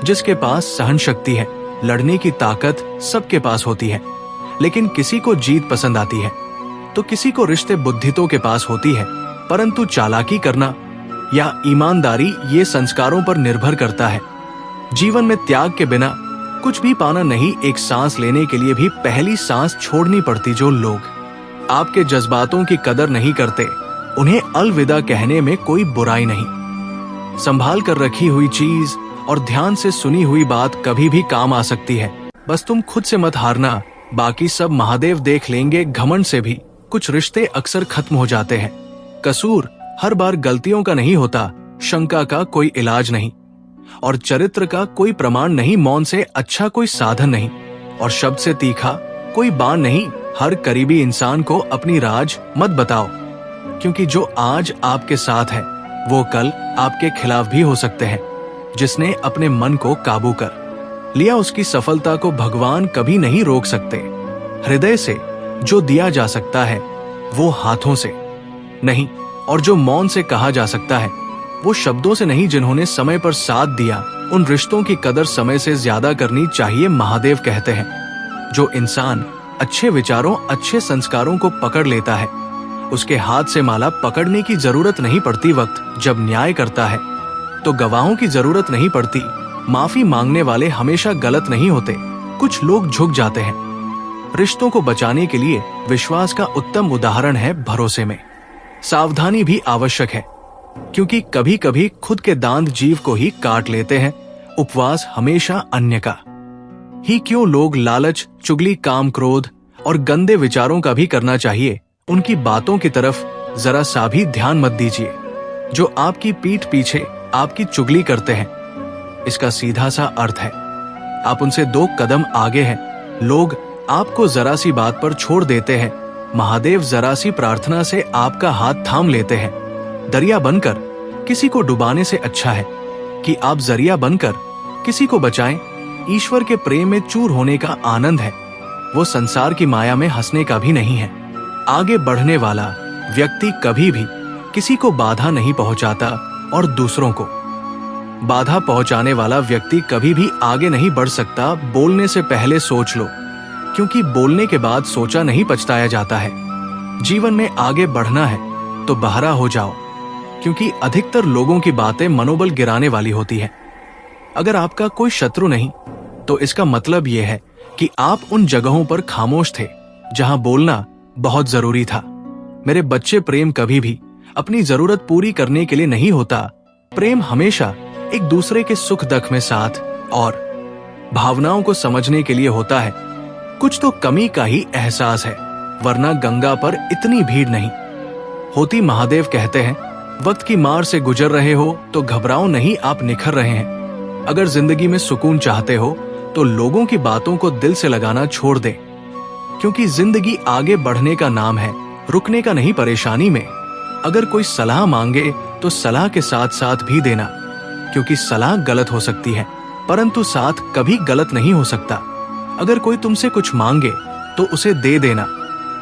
जिसके पास सहन शक्ति है, लड़ने की ताकत सबके पास होती है, लेकिन किसी को जीत पसंद आती है तो किसी को रिश्ते बुद्धितों के पास होती है। परंतु चालाकी करना या ईमानदारी ये संस्कारों पर निर्भर करता है। जीवन में त्याग के बिना कुछ भी पाना नहीं। एक सांस लेने के लिए भी पहली सांस छोड़नी पड़ती। जो लोग आपके जज्बातों की कदर नहीं करते, उन्हें अलविदा कहने में कोई बुराई नहीं। संभाल कर रखी हुई चीज और ध्यान से सुनी हुई बात कभी भी काम आ सकती है। बस तुम खुद से मत हारना, बाकी सब महादेव देख लेंगे। घमंड से भी कुछ रिश्ते अक्सर खत्म हो जाते हैं। कसूर हर बार गलतियों का नहीं होता, शंका का कोई इलाज नहीं, और चरित्र का कोई प्रमाण नहीं। मौन से अच्छा कोई साधन नहीं, और शब्द से तीखा कोई बाण नहीं। हर करीबी इंसान को अपनी राज मत बताओ, क्योंकि जो आज आपके साथ है वो कल आपके खिलाफ भी हो सकते हैं। जिसने अपने मन को काबू कर लिया, उसकी सफलता को भगवान कभी नहीं रोक सकते। हृदय से जो दिया जा सकता है वो हाथों से नहीं, और जो मौन से कहा जा सकता है वो शब्दों से नहीं। जिन्होंने समय पर साथ दिया, उन रिश्तों की कदर समय से ज्यादा करनी चाहिए। महादेव कहते हैं जो इंसान अच्छे विचारों, अच्छे संस्कारों को पकड़ लेता है, उसके हाथ से माला पकड़ने की जरूरत नहीं पड़ती। वक्त जब न्याय करता है तो गवाहों की जरूरत नहीं पड़ती। माफी मांगने वाले हमेशा गलत नहीं होते, कुछ लोग झुक जाते हैं। रिश्तों को बचाने के लिए विश्वास का उत्तम उदाहरण है भरोसे में। सावधानी भी आवश्यक है, क्योंकि कभी कभी खुद के दांत जीव को ही काट लेते हैं। उपवास हमेशा अन्य का ही क्यों। लोग लालच, चुगली, काम, क्रोध और गंदे विचारों का भी करना चाहिए। उनकी बातों की तरफ जरा सा भी ध्यान मत दीजिए। जो आपकी पीठ पीछे आपकी चुगली करते हैं, इसका सीधा सा अर्थ है आप उनसे 2 कदम आगे हैं। लोग आपको जरा सी बात पर छोड़ देते हैं, महादेव जरा सी प्रार्थना से आपका हाथ थाम लेते हैं। दरिया बनकर किसी को डुबाने से अच्छा है कि आप जरिया बनकर किसी को बचाएं। ईश्वर के प्रेम में चूर होने का आनंद है, वो संसार की माया में हंसने का भी नहीं है। आगे बढ़ने वाला व्यक्ति कभी भी किसी को बाधा नहीं पहुंचाता, और दूसरों को बाधा पहुंचाने वाला व्यक्ति कभी भी आगे नहीं बढ़ सकता। बोलने से पहले सोच लो, क्योंकि बोलने के बाद सोचा नहीं पछताया जाता है। जीवन में आगे बढ़ना है तो बहरा हो जाओ, क्योंकि अधिकतर लोगों की बातें मनोबल गिराने वाली होती है। अगर आपका कोई शत्रु नहीं तो इसका मतलब यह है कि आप उन जगहों पर खामोश थे जहां बोलना बहुत जरूरी था। मेरे बच्चे, प्रेम कभी भी अपनी जरूरत पूरी करने के लिए नहीं होता। प्रेम हमेशा एक दूसरे के सुख दुख में साथ और भावनाओं को समझने के लिए होता है। कुछ तो कमी का ही एहसास है, वरना गंगा पर इतनी भीड़ नहीं होती। महादेव कहते हैं वक्त की मार से गुजर रहे हो तो घबराओ नहीं, आप निखर रहे हैं। अगर जिंदगी में सुकून चाहते हो तो लोगों की बातों को दिल से लगाना छोड़ दे, क्योंकि जिंदगी आगे बढ़ने का नाम है, रुकने का नहीं परेशानी में। अगर कोई सलाह मांगे तो सलाह के साथ साथ भी देना, क्योंकि सलाह गलत हो सकती है परंतु साथ कभी गलत नहीं हो सकता। अगर कोई तुमसे कुछ मांगे तो उसे दे देना,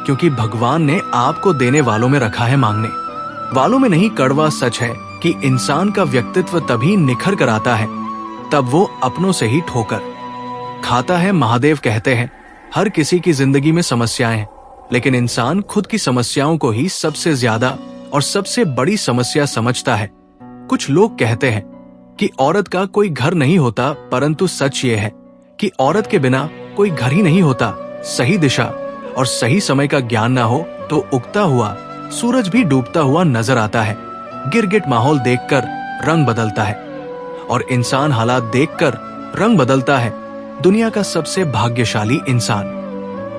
क्योंकि भगवान ने आपको देने वालों में रखा है मांगने वालों में नहीं। कड़वा सच है कि इंसान का व्यक्तित्व तभी निखर कर आता है तब वो अपनों से ही ठोकर खाता है। महादेव कहते हैं हर किसी की जिंदगी में समस्याएं हैं, लेकिन इंसान खुद की समस्याओं को ही सबसे ज्यादा और सबसे बड़ी समस्या समझता है। कुछ लोग कहते हैं कि औरत का कोई घर नहीं होता, परंतु सच ये है कि औरत के बिना कोई घर ही नहीं होता। सही दिशा और सही समय का ज्ञान ना हो तो उगता हुआ सूरज भी डूबता हुआ नजर आता है। गिरगिट माहौल देखकर रंग बदलता है और इंसान हालात देखकर रंग बदलता है। दुनिया का सबसे भाग्यशाली इंसान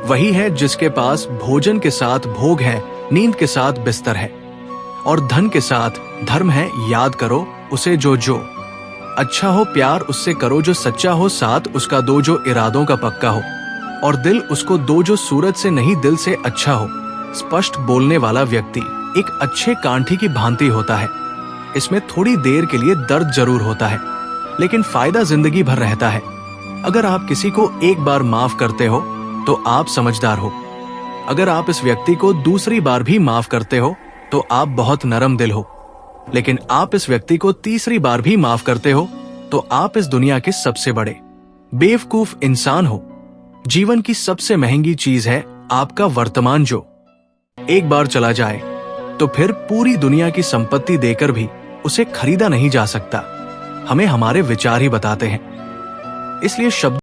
वही है जिसके पास भोजन के साथ भोग है, नींद के साथ बिस्तर है और धन के साथ धर्म है। याद करो उसे जो अच्छा हो, प्यार उससे करो जो सच्चा हो, साथ उसका दो जो इरादों का पक्का हो, और दिल उसको दो जो सूरज से नहीं दिल से अच्छा हो। स्पष्ट बोलने वाला व्यक्ति एक अच्छे कांठी की भांति होता है। इसमें थोड़ी देर के लिए दर्द जरूर होता है, लेकिन फायदा जिंदगी भर रहता है। अगर आप किसी को एक बार माफ करते हो तो आप समझदार हो। अगर आप इस व्यक्ति को दूसरी बार भी माफ करते हो तो आप बहुत नरम दिल हो। लेकिन आप इस व्यक्ति को तीसरी बार भी माफ करते हो तो आप इस दुनिया के सबसे बड़े बेवकूफ इंसान हो। जीवन की सबसे महंगी चीज है आपका वर्तमान, जो एक बार चला जाए तो फिर पूरी दुनिया की संपत्ति देकर भी उसे खरीदा नहीं जा सकता। हमें हमारे विचार ही बताते हैं, इसलिए शब्द